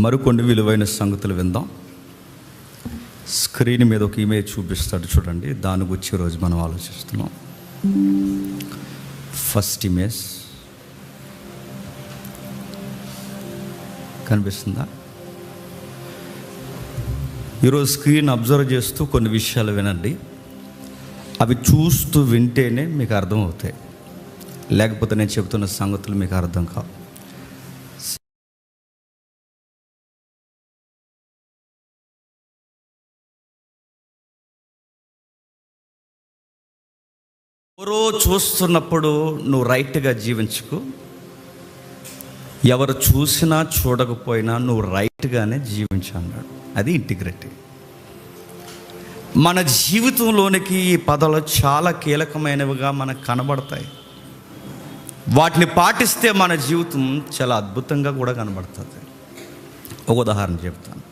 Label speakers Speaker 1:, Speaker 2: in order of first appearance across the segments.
Speaker 1: మరికొన్ని విలువైన సంగతులు విందాం. స్క్రీన్ మీద ఒక ఇమేజ్ చూపిస్తాడు చూడండి, దాని గురించి ఈరోజు మనం ఆలోచిస్తున్నాం. ఫస్ట్ ఇమేజ్ కనిపిస్తుందా? ఈరోజు స్క్రీన్ అబ్జర్వ్ చేస్తూ కొన్ని విషయాలు వినండి. అవి చూస్తూ వింటేనే మీకు అర్థమవుతాయి, లేకపోతే నేను చెబుతున్న సంగతులు మీకు అర్థం కావు. ఎవరో చూస్తున్నప్పుడు నువ్వు రైట్గా జీవించుకు, ఎవరు చూసినా చూడకపోయినా నువ్వు రైట్గానే జీవించు అన్నాడు. అది ఇంటిగ్రిటీ. మన జీవితంలోనికి ఈ పదాలు చాలా కీలకమైనవిగా మనకు కనబడతాయి. వాటిని పాటిస్తే మన జీవితం చాలా అద్భుతంగా కూడా కనబడుతుంది. ఒక ఉదాహరణ చెప్తాను.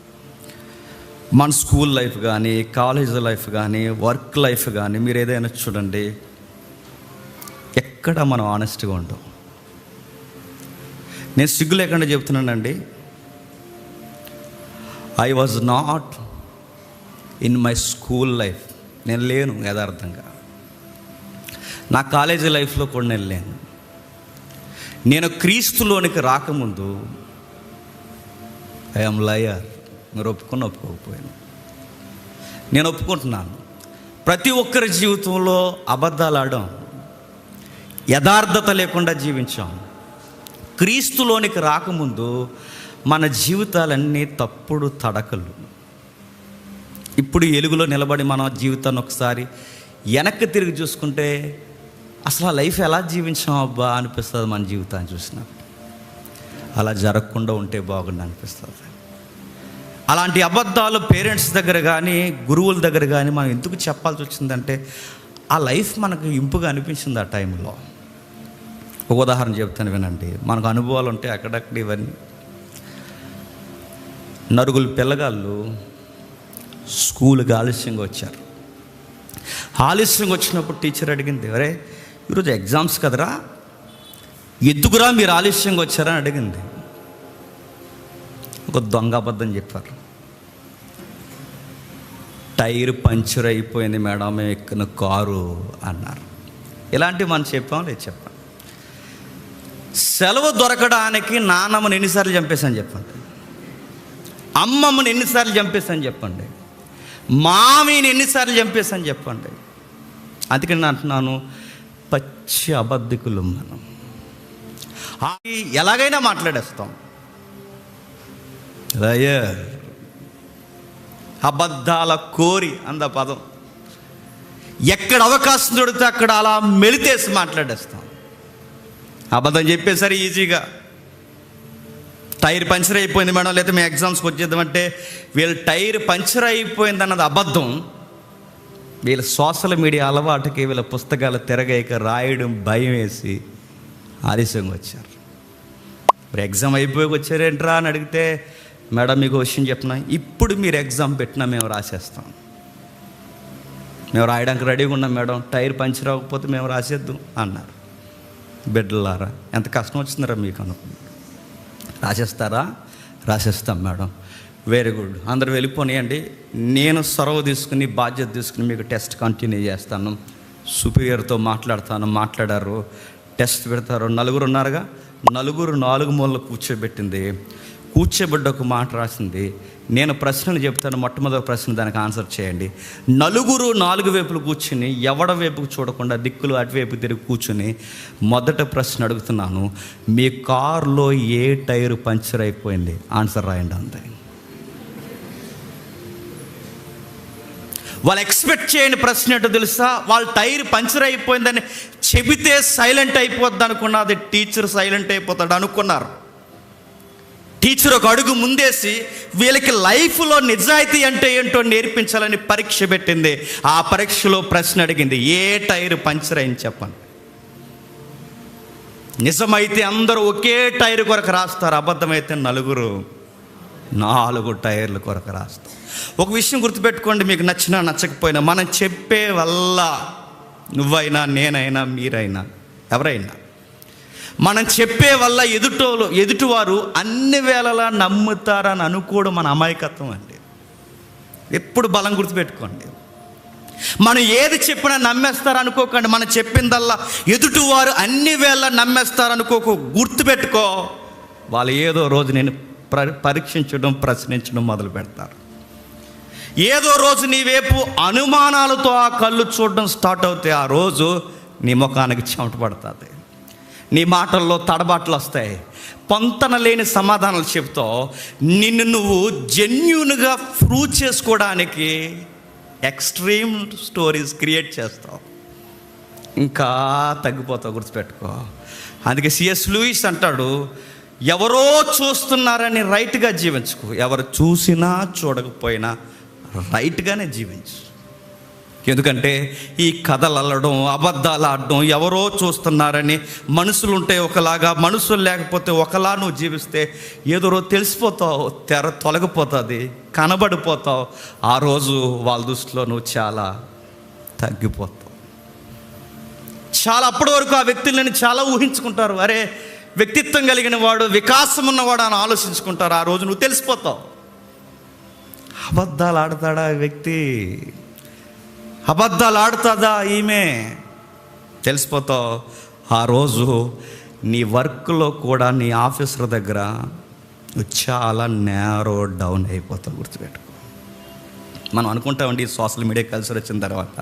Speaker 1: మన స్కూల్ లైఫ్ కానీ, కాలేజ్ లైఫ్ కానీ, వర్క్ లైఫ్ కానీ మీరు ఏదైనా చూడండి, ఎక్కడ మనం ఆనెస్ట్గా ఉంటాం. నేను సిగ్గు లేకుండా చెప్తున్నానండి, I was not in my school life. నేను లేను యథార్థంగా. నా కాలేజీ లైఫ్లో కూడా నేను లేను. నేను క్రీస్తులోనికి రాకముందు ఐఎమ్ లయర్. మీరు ఒప్పుకోకపోయాను, నేను ఒప్పుకుంటున్నాను. ప్రతి ఒక్కరి జీవితంలో అబద్ధాలు ఆడాం, యథార్థత లేకుండా జీవించాం. క్రీస్తులోనికి రాకముందు మన జీవితాలన్నీ తప్పుడు తడకలు. ఇప్పుడు ఎలుగులో నిలబడి మన జీవితాన్ని ఒకసారి వెనక్కి తిరిగి చూసుకుంటే అసలు ఆ లైఫ్ ఎలా జీవించాం అబ్బా అనిపిస్తుంది. మన జీవితాన్ని చూసినా అలా జరగకుండా ఉంటే బాగుండి అనిపిస్తుంది. అలాంటి అబద్ధాలు పేరెంట్స్ దగ్గర కానీ, గురువుల దగ్గర కానీ మనం ఎందుకు చెప్పాల్సి వచ్చిందంటే ఆ లైఫ్ మనకు ఇంపుగా అనిపించింది ఆ టైంలో. ఒక ఉదాహరణ చెప్తాను వినండి. మనకు అనుభవాలు ఉంటాయి అక్కడక్కడ. ఇవన్నీ నలుగురు పిల్లగాళ్ళు స్కూల్కి ఆలస్యంగా వచ్చారు. ఆలస్యంగా వచ్చినప్పుడు టీచర్ అడిగింది, అరే ఈరోజు ఎగ్జామ్స్ కదరా, ఎందుకురా మీరు ఆలస్యంగా వచ్చారని అడిగింది. ఒక దొంగ అబద్ధం చెప్పారు. టైర్ పంచర్ అయిపోయింది మేడం, మేము ఎక్కిన కారు అన్నారు. ఇలాంటివి మనం చెప్పాం లేదు చెప్పండి. సెలవు దొరకడానికి నాన్నమ్మని ఎన్నిసార్లు చంపేశాను చెప్పండి, అమ్మమ్మని ఎన్నిసార్లు చంపేశాను చెప్పండి, మామిని ఎన్నిసార్లు చంపేశాను చెప్పండి. అందుకని నేను అంటున్నాను, పచ్చి అబద్ధికులు మనం. ఎలాగైనా మాట్లాడేస్తాం. అబద్ధాల కోరి అంద పదం. ఎక్కడ అవకాశం దొరికితే అక్కడ అలా మెలితేసి మాట్లాడేస్తాం. అబద్ధం చెప్పేసరి ఈజీగా టైర్ పంచర్ అయిపోయింది మేడం, లేకపోతే మేము ఎగ్జామ్స్కి వచ్చేద్దామంటే వీళ్ళు టైర్ పంచర్ అయిపోయింది అన్నది అబద్ధం. వీళ్ళ సోషల్ మీడియా అలవాటుకి, వీళ్ళ పుస్తకాలు తిరగేక రాయడం భయం వేసి ఆలస్యంగా వచ్చారు. ఇప్పుడు ఎగ్జామ్ అయిపోయి వచ్చారేంట్రా అని అడిగితే, మేడం మీకు విషయం చెప్పినా, ఇప్పుడు మీరు ఎగ్జామ్ పెట్టినా మేము రాసేస్తాం, మేము రాయడానికి రెడీగా ఉన్నాం మేడం, టైర్ పంచర్ అవ్వకపోతే మేము రాసేద్దాం అన్నారు. బిడ్డలారా ఎంత కష్టం వచ్చిందిరా మీకు అనుకున్నారు. రాసేస్తారా? రాసేస్తాం మేడం. వెరీ గుడ్, అందరూ వెళ్ళిపోనియండి, నేను సొరవ తీసుకుని బాధ్యత తీసుకుని మీకు టెస్ట్ కంటిన్యూ చేస్తాను, సుపీరియర్తో మాట్లాడారు, టెస్ట్ పెడతారు. నలుగురు ఉన్నారుగా, నలుగురు 4 మూలలు కూర్చోబెట్టి ఒక మాట రాసింది. నేను ప్రశ్నలు చెప్తాను, మొట్టమొదటి ప్రశ్న దానికి ఆన్సర్ చేయండి. నలుగురు 4 వైపులు కూర్చుని ఎవడ వైపుకు చూడకుండా దిక్కులు అటువైపు తిరిగి కూర్చుని మొదట ప్రశ్న అడుగుతున్నాను, మీ కారులో ఏ టైరు పంచర్ అయిపోయింది? ఆన్సర్ రాయండి అంతే. వాళ్ళు ఎక్స్పెక్ట్ చేయని ప్రశ్న ఏంటో తెలుసా? వాళ్ళ టైర్ పంచర్ అయిపోయిందని చెబితే సైలెంట్ అయిపోద్ది అనుకున్నా, అది టీచర్ సైలెంట్ అయిపోతాడు అనుకున్నారు. టీచర్ ఒక అడుగు ముందేసి వీళ్ళకి లైఫ్లో నిజాయితీ అంటే ఏంటో నేర్పించాలని పరీక్ష పెట్టింది. ఆ పరీక్షలో ప్రశ్న అడిగింది, ఏ టైర్ పంచర్ అయింది చెప్పండి. నిజమైతే అందరూ ఒకే టైర్ కొరకు రాస్తారు, అబద్ధమైతే 4 టైర్ల కొరకు రాస్తారు. ఒక విషయం గుర్తుపెట్టుకోండి, మీకు నచ్చినా నచ్చకపోయినా మనం చెప్పే వల్ల నువ్వైనా, నేనైనా, మీరైనా, ఎవరైనా మనం చెప్పే వల్ల ఎదుటివారు అన్ని వేళలా నమ్ముతారని అనుకోవడం మన అమాయకత్వం అండి. ఎప్పుడు బలం గుర్తుపెట్టుకోండి. మనం ఏది చెప్పినా నమ్మేస్తారు అనుకోకండి. మనం చెప్పిందల్లా ఎదుటివారు అన్ని వేళ నమ్మేస్తారు అనుకోకు. గుర్తుపెట్టుకో, వాళ్ళు ఏదో రోజు నేను పరీక్షించడం, ప్రశ్నించడం మొదలు పెడతారు. ఏదో రోజు నీ వైపు అనుమానాలతో ఆ కళ్ళు చూడడం స్టార్ట్ అవుతాయి. ఆ రోజు నీ ముఖానికి చెమట పడుతుంది, నీ మాటల్లో తడబాట్లు వస్తాయి, పొంతన లేని సమాధానాలు చెప్తావు. నిన్ను నువ్వు జెన్యూన్గా ప్రూవ్ చేసుకోవడానికి ఎక్స్ట్రీమ్ స్టోరీస్ క్రియేట్ చేస్తావు. ఇంకా తగ్గిపోతావు, గుర్తుపెట్టుకో. అందుకే సిఎస్ లూయిస్ అంటాడు, ఎవరో చూస్తున్నారని రైట్గా జీవించుకో, ఎవరు చూసినా చూడకపోయినా రైట్గానే జీవించు. ఎందుకంటే ఈ కథలు అల్లడం, అబద్ధాలు ఆడడం, ఎవరో చూస్తున్నారని మనుషులు ఉంటే ఒకలాగా, మనుషులు లేకపోతే ఒకలా నువ్వు జీవిస్తే ఏదో రోజు తెలిసిపోతావు, తెర తొలగిపోతుంది, కనబడిపోతావు. ఆ రోజు వాళ్ళ దృష్టిలో నువ్వు చాలా తగ్గిపోతావు. చాలా అప్పటి వరకు ఆ వ్యక్తులని చాలా ఊహించుకుంటారు. అరే, వ్యక్తిత్వం కలిగిన వాడు, వికాసం ఉన్నవాడు అని ఆలోచించుకుంటారు. ఆ రోజు నువ్వు తెలిసిపోతావు. అబద్ధాలు ఆడతాడా వ్యక్తి, అబద్ధాలు ఆడుతుందా ఈమె, తెలిసిపోతావు. ఆ రోజు నీ వర్క్లో కూడా, నీ ఆఫీసర్ దగ్గర నువ్వు చాలా నేరో డౌన్ అయిపోతావు. గుర్తుపెట్టుకో. మనం అనుకుంటామండి, సోషల్ మీడియా కల్చర్ వచ్చిన తర్వాత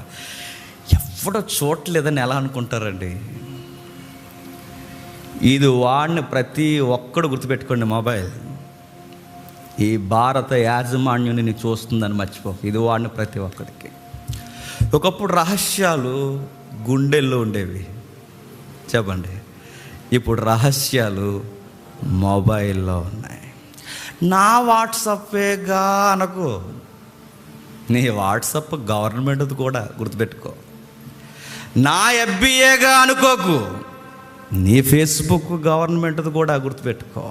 Speaker 1: ఎవడో చూడలేదని ఎలా అనుకుంటారండి. ఇది వాడిని ప్రతి ఒక్కడు గుర్తుపెట్టుకోండి. మొబైల్ ఈ భారత యాజమాన్యుని నీకు చూస్తుందని మర్చిపో. ఇది వాడిని ప్రతి ఒక్కడికి. ఒకప్పుడు రహస్యాలు గుండెల్లో ఉండేవి, చెప్పండి. ఇప్పుడు రహస్యాలు మొబైల్లో ఉన్నాయి. నా వాట్సాపేగా అనకు, నీ వాట్సాప్ గవర్నమెంట్ది కూడా, గుర్తుపెట్టుకో. నా ఎఫ్బీఏగా అనుకోకు, నీ ఫేస్బుక్ గవర్నమెంట్ది కూడా, గుర్తుపెట్టుకో.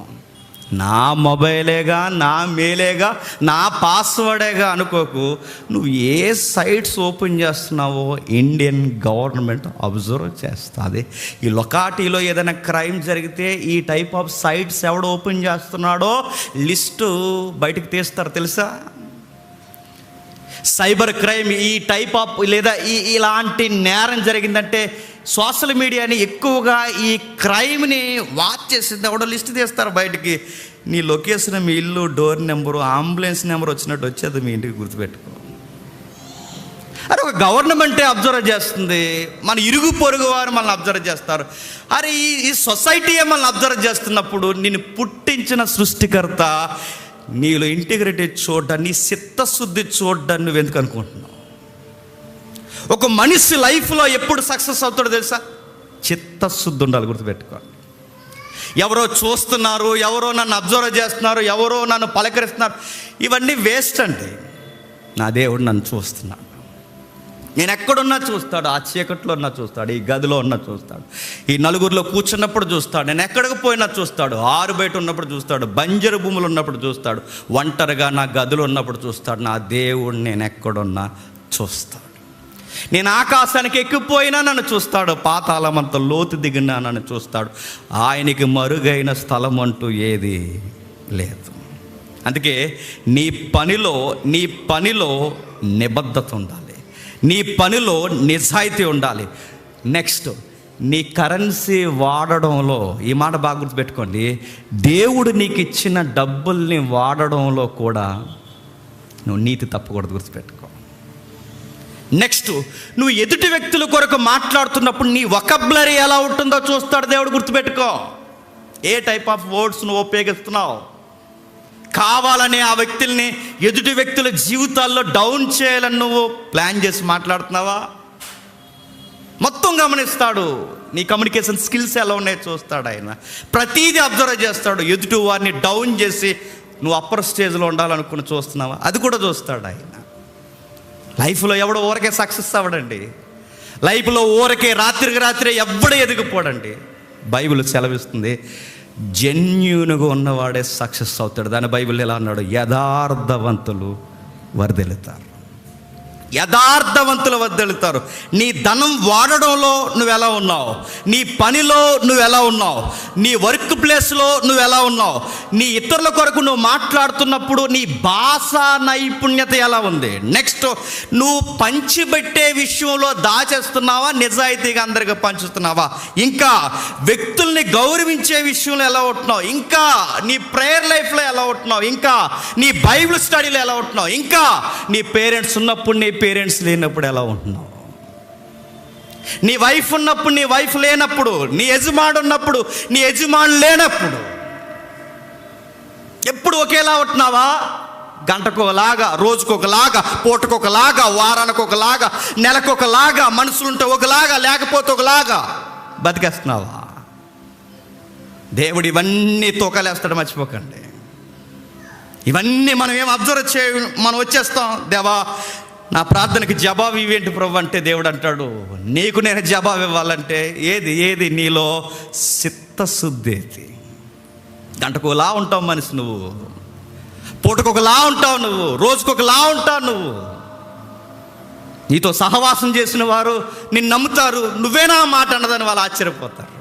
Speaker 1: నా మొబైలేగా, నా మెయిలేగా, నా పాస్వర్డేగా అనుకోకు. నువ్వు ఏ సైట్స్ ఓపెన్ చేస్తున్నావో ఇండియన్ గవర్నమెంట్ అబ్జర్వ్ చేస్తుంది. ఈ లొకాలిటీలో ఏదైనా క్రైమ్ జరిగితే ఈ టైప్ ఆఫ్ సైట్స్ ఎవడు ఓపెన్ చేస్తున్నాడో లిస్టు బయటకు తీస్తారు, తెలుసా? సైబర్ క్రైమ్ ఈ టైప్ ఆఫ్ లేదా ఇలాంటి నేరం జరిగిందంటే సోషల్ మీడియాని ఎక్కువగా ఈ క్రైమ్ని వాచ్ చేసింది ఎవడో లిస్ట్ తీస్తారు బయటికి. నీ లొకేషన్, మీ ఇల్లు, డోర్ నెంబరు, అంబులెన్స్ నెంబర్ వచ్చినట్టు వచ్చేది మీ ఇంటికి, గుర్తుపెట్టుకో. అరే, ఒక గవర్నమెంటే అబ్జర్వ్ చేస్తుంది, మన ఇరుగు పొరుగు వారు మనల్ని అబ్జర్వ్ చేస్తారు. అరే, ఈ సొసైటీయే మనల్ని అబ్జర్వ్ చేస్తున్నప్పుడు నిన్ను పుట్టించిన సృష్టికర్త నీలో ఇంటిగ్రిటీ చూడ్డాన్ని, నీ చిత్తశుద్ధి చూడ్డాన్ని నువ్వు ఎందుకు అనుకుంటున్నావు? ఒక మనిషి లైఫ్లో ఎప్పుడు సక్సెస్ అవుతాడో తెలుసా? చిత్తశుద్ధి ఉండాలి, గుర్తుపెట్టుకో. ఎవరో చూస్తున్నారు, ఎవరో నన్ను అబ్జర్వ్ చేస్తున్నారు, ఎవరో నన్ను పలకరిస్తున్నారు, ఇవన్నీ వేస్ట్ అండి. నా దేవుడు నన్ను చూస్తున్నాడు. నేను ఎక్కడున్నా చూస్తాడు, ఆ చీకట్లో ఉన్నా చూస్తాడు, ఈ గదిలో ఉన్నా చూస్తాడు, ఈ నలుగురిలో కూర్చున్నప్పుడు చూస్తాడు, నేను ఎక్కడికి పోయినా చూస్తాడు, ఆరు బయట ఉన్నప్పుడు చూస్తాడు, బంజరు భూములు ఉన్నప్పుడు చూస్తాడు, ఒంటరిగా నా గదిలో ఉన్నప్పుడు చూస్తాడు. నా దేవుడు నేను ఎక్కడున్నా చూస్తాడు. నేను ఆకాశానికి ఎక్కిపోయినా నన్ను చూస్తాడు, పాతాళమంత లోతు దిగినా నన్ను చూస్తాడు. ఆయనకి మరుగైన స్థలం అంటూ ఏది లేదు. అందుకే నీ పనిలో నిబద్ధత ఉండాలి, నీ పనిలో నిజాయితీ ఉండాలి. నెక్స్ట్, నీ కరెన్సీ వాడడంలో, ఈ మాట బాగా గుర్తుపెట్టుకోండి, దేవుడు నీకు ఇచ్చిన డబ్బుల్ని వాడడంలో కూడా నువ్వు నీతి తప్పకూడదు, గుర్తుపెట్టుకో. నెక్స్ట్, నువ్వు ఎదుటి వ్యక్తుల కొరకు మాట్లాడుతున్నప్పుడు నీ వొకాబులరీ ఎలా ఉంటుందో చూస్తాడు దేవుడు, గుర్తుపెట్టుకో. ఏ టైప్ ఆఫ్ వర్డ్స్ నువ్వు ఉపయోగిస్తున్నావు? కావాలని ఆ వ్యక్తుల్ని, ఎదుటి వ్యక్తుల జీవితాల్లో డౌన్ చేయాలని నువ్వు ప్లాన్ చేసి మాట్లాడుతున్నావా? మొత్తం గమనిస్తాడు. నీ కమ్యూనికేషన్ స్కిల్స్ ఎలా ఉన్నాయో చూస్తాడు ఆయన. ప్రతీది అబ్జర్వ్ చేస్తాడు. ఎదుటి వారిని డౌన్ చేసి నువ్వు అప్పర్ స్టేజ్లో ఉండాలనుకుని చూస్తున్నావా? అది కూడా చూస్తాడు ఆయన. లైఫ్లో ఎవడో ఊరకే సక్సెస్ అవ్వడండి. లైఫ్లో ఊరకే రాత్రికి రాత్రే ఎవడ ఎదిగిపోడండి. బైబిల్ సెలవిస్తుంది, జెన్యూన్గా ఉన్నవాడే సక్సెస్ అవుతాడు. దాని బైబిల్ ఎలా అన్నాడు? యథార్థవంతులు వర్ధిల్లుతారు. యథార్థవంతుల వద్ద వెళుతారు. నీ ధనం వాడడంలో నువ్వు ఎలా ఉన్నావు, నీ పనిలో నువ్వు ఎలా ఉన్నావు, నీ వర్క్ ప్లేస్లో నువ్వు ఎలా ఉన్నావు, నీ ఇతరుల కొరకు నువ్వు మాట్లాడుతున్నప్పుడు నీ భాషా నైపుణ్యత ఎలా ఉంది. నెక్స్ట్, నువ్వు పంచిపెట్టే విషయంలో దాచేస్తున్నావా, నిజాయితీగా అందరికీ పంచుతున్నావా, ఇంకా వ్యక్తుల్ని గౌరవించే విషయంలో ఎలా ఉంటున్నావు, ఇంకా నీ ప్రేయర్ లైఫ్లో ఎలా ఉంటున్నావు, ఇంకా నీ బైబిల్ స్టడీలో ఎలా ఉంటున్నావు, ఇంకా నీ పేరెంట్స్ ఉన్నప్పుడు నీ పేరెంట్స్ లేనప్పుడు ఎలా ఉంటున్నావు, నీ వైఫ్ ఉన్నప్పుడు నీ వైఫ్ లేనప్పుడు, నీ యజమాడు ఉన్నప్పుడు నీ యజమాను లేనప్పుడు, ఎప్పుడు ఒకేలా ఉంటున్నావా? గంటకు ఒకలాగా, రోజుకు ఒకలాగా, పూటకు ఒకలాగా, వారానికి ఒకలాగా, నెలకు ఒకలాగా, మనుషులుంటే ఒకలాగా, లేకపోతే ఒకలాగా బతికేస్తున్నావా? దేవుడు ఇవన్నీ తూకలేస్తాడు, మర్చిపోకండి. ఇవన్నీ మనం ఏం అబ్జర్వ్ మనం వచ్చేస్తాం, దేవా నా ప్రార్థనకి జవాబు ఇవేంటి ప్రభు అంటే, దేవుడు అంటాడు నీకు నేను జవాబు ఇవ్వాలంటే ఏది నీలో చిత్తశుద్ధి ఏది. గంటకు ఒకలా ఉంటావు మనిషి, నువ్వు పూటకు ఒకలా ఉంటావు, నువ్వు రోజుకు ఒకలా ఉంటావు, నువ్వు నీతో సహవాసం చేసిన వారు నిన్ను నమ్ముతారు, నువ్వేనా మాట అన్నదని వాళ్ళు ఆశ్చర్యపోతారు.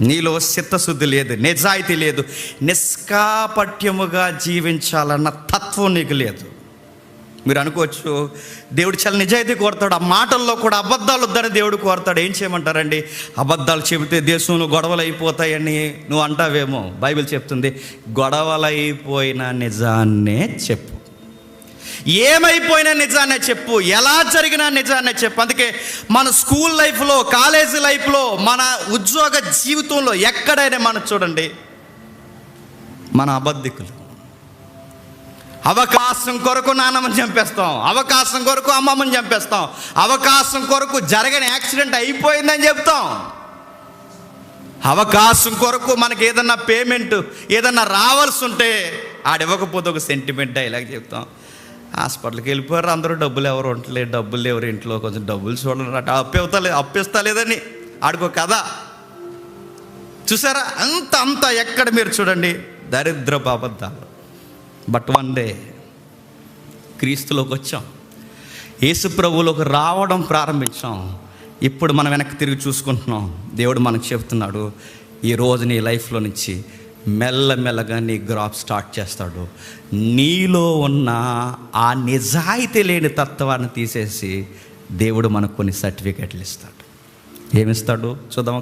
Speaker 1: నీలో చిత్తశుద్ధి లేదు, నిజాయితీ లేదు, నిష్కాపట్యముగా జీవించాలన్న తత్వం నీకు లేదు. మీరు అనుకోవచ్చు దేవుడు చాలా నిజాయితీ కోరుతాడు, ఆ మాటల్లో కూడా అబద్ధాలు వద్దని దేవుడు కోరుతాడు. ఏం చేయమంటారండి, అబద్ధాలు చెబితే దేశంలో గొడవలు అయిపోతాయని నువ్వు అంటావేమో. బైబిల్ చెప్తుంది గొడవలైపోయిన నిజాన్నే చెప్పు, ఏమైపోయినా నిజాన్నే చెప్పు, ఎలా జరిగినా నిజాన్నే చెప్పు. అందుకే మన స్కూల్ లైఫ్లో, కాలేజీ లైఫ్లో, మన ఉద్యోగ జీవితంలో ఎక్కడైనా మనం చూడండి, మన అబద్ధికులు. అవకాశం కొరకు నాన్నమ్మని చంపేస్తాం, అవకాశం కొరకు అమ్మమ్మని చంపేస్తాం, అవకాశం కొరకు జరగని యాక్సిడెంట్ అయిపోయిందని చెప్తాం, అవకాశం కొరకు మనకి ఏదన్నా పేమెంట్ ఏదన్నా రావాల్సి ఉంటే ఆడివ్వకపోతే ఒక సెంటిమెంట్ ఇలాగ చెప్తాం. హాస్పిటల్కి వెళ్ళిపోయారు అందరూ, డబ్బులు ఎవరు ఉండలేదు, డబ్బులు ఎవరు ఇంట్లో కొంచెం డబ్బులు చూడాలన్నట్టు అప్పిస్తా లేదని ఆడుకో కదా. చూసారా, అంత ఎక్కడ మీరు చూడండి దరిద్రపు అబద్ధాలు. బట్ వన్ డే క్రీస్తులోకి వచ్చాం, యేసు ప్రభువులోకి రావడం ప్రారంభించాం. ఇప్పుడు మనం వెనక్కి తిరిగి చూసుకుంటున్నాం. దేవుడు మనకు చెప్తున్నాడు, ఈరోజు నీ లైఫ్లో నుంచి మెల్లమెల్లగా నీ గ్రాఫ్ స్టార్ట్ చేస్తాడు. నీలో ఉన్న ఆ నిజాయితీ లేని తత్వాన్ని తీసేసి దేవుడు మనకు కొన్ని సర్టిఫికెట్లు ఇస్తాడు. ఏమిస్తాడు చూద్దాం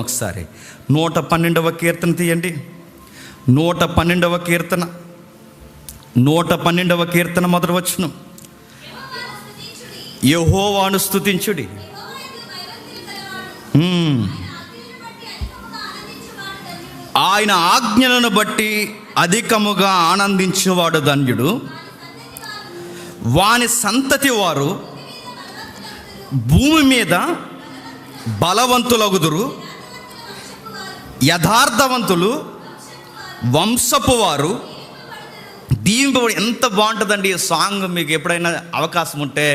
Speaker 1: ఒకసారి. 112వ కీర్తన తీయండి. 112వ కీర్తన మొదటి వచనం. యెహోవాను స్తుతించుడి, ఆయన ఆజ్ఞలను బట్టి అధికముగా ఆనందించేవాడు ధన్యుడు. వాని సంతతి వారు భూమి మీద బలవంతులగుదురు, యథార్థవంతులు వంశపు వారు దీవింపబడి. ఎంత బాగుంటుందండి ఈ సాంగ్. మీకు ఎప్పుడైనా అవకాశం ఉంటే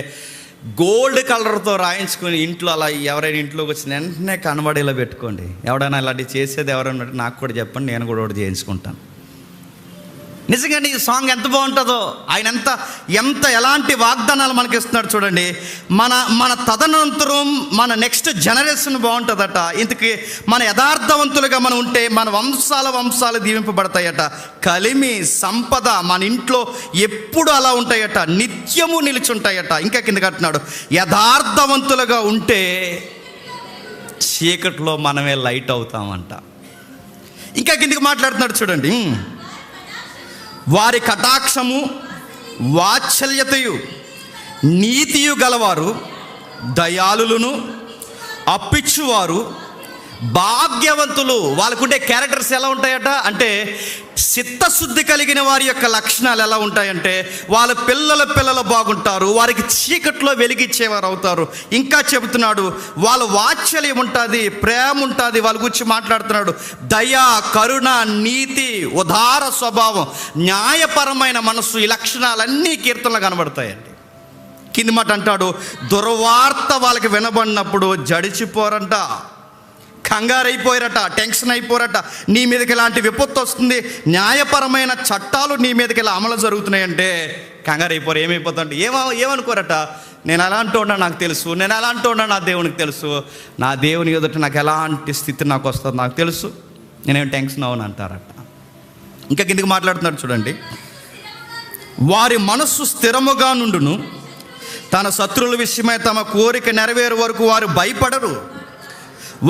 Speaker 1: గోల్డ్ కలర్తో రాయించుకొని ఇంట్లో అలా ఎవరైనా ఇంట్లోకి వచ్చిన వెంటనే కనబడేలా పెట్టుకోండి. ఎవడైనా ఇలాంటివి చేసేది ఎవరైనా నాకు కూడా చెప్పండి, నేను కూడా ఒకటి చేయించుకుంటాను. నిజంగా ఈ సాంగ్ ఎంత బాగుంటుందో, ఆయన ఎంత ఎలాంటి వాగ్దానాలు మనకి ఇస్తున్నాడు చూడండి. మన తదనంతరం మన నెక్స్ట్ జనరేషన్ బాగుంటుందట. ఇంతకీ మన యథార్థవంతులుగా మనం ఉంటే మన వంశాలు దీవింపబడతాయట. కలిమి సంపద మన ఇంట్లో ఎప్పుడు అలా ఉంటాయట, నిత్యము నిలుచుంటాయట. ఇంకా కింద కట్టినాడు, యథార్థవంతులుగా ఉంటే చీకట్లో మనమే లైట్ అవుతామంట. ఇంకా కిందకి మాట్లాడుతున్నాడు చూడండి. వారి కటాక్షము వాత్సల్యతయు నీతియు గలవారు, దయాళులను అప్పిచ్చువారు భాగ్యవంతులు. వాళ్ళకుండే క్యారెక్టర్స్ ఎలా ఉంటాయట అంటే, చిత్తశుద్ధి కలిగిన వారి యొక్క లక్షణాలు ఎలా ఉంటాయంటే, వాళ్ళ పిల్లలు బాగుంటారు, వారికి చీకట్లో వెలిగిచ్చేవారు అవుతారు. ఇంకా చెబుతున్నాడు, వాళ్ళ వాత్సల్యం ఉంటుంది, ప్రేమ ఉంటుంది. వాళ్ళ గురించి మాట్లాడుతున్నాడు. దయ, కరుణ, నీతి, ఉదార స్వభావం, న్యాయపరమైన మనస్సు, ఈ లక్షణాలన్నీ కీర్తనలు కనబడతాయండి. కింది మాట అంటాడు, దుర్వార్త వాళ్ళకి వినబడినప్పుడు జడిచిపోరంట, కంగారైపోయారట, టెన్షన్ అయిపోరట. నీ మీదకి ఇలాంటి విపత్తు వస్తుంది, న్యాయపరమైన చట్టాలు నీ మీదకి ఇలా అమలు జరుగుతున్నాయంటే కంగారు అయిపోరు. ఏమైపోతుంటే ఏమనుకోరట, నేను అలాంటి ఉన్నా నాకు తెలుసు, నేను అలాంటి ఉన్నా నా దేవునికి తెలుసు, నా దేవుని ఎదుట నాకు ఎలాంటి స్థితి నాకు వస్తుందో నాకు తెలుసు, నేనేం టెన్షన్ అవును అంటారట. ఇంకా కిందికి మాట్లాడుతున్నాడు చూడండి. వారి మనస్సు స్థిరముగా నుండును, తన శత్రువుల విషయమై తమ కోరిక నెరవేరు వరకు వారు భయపడరు.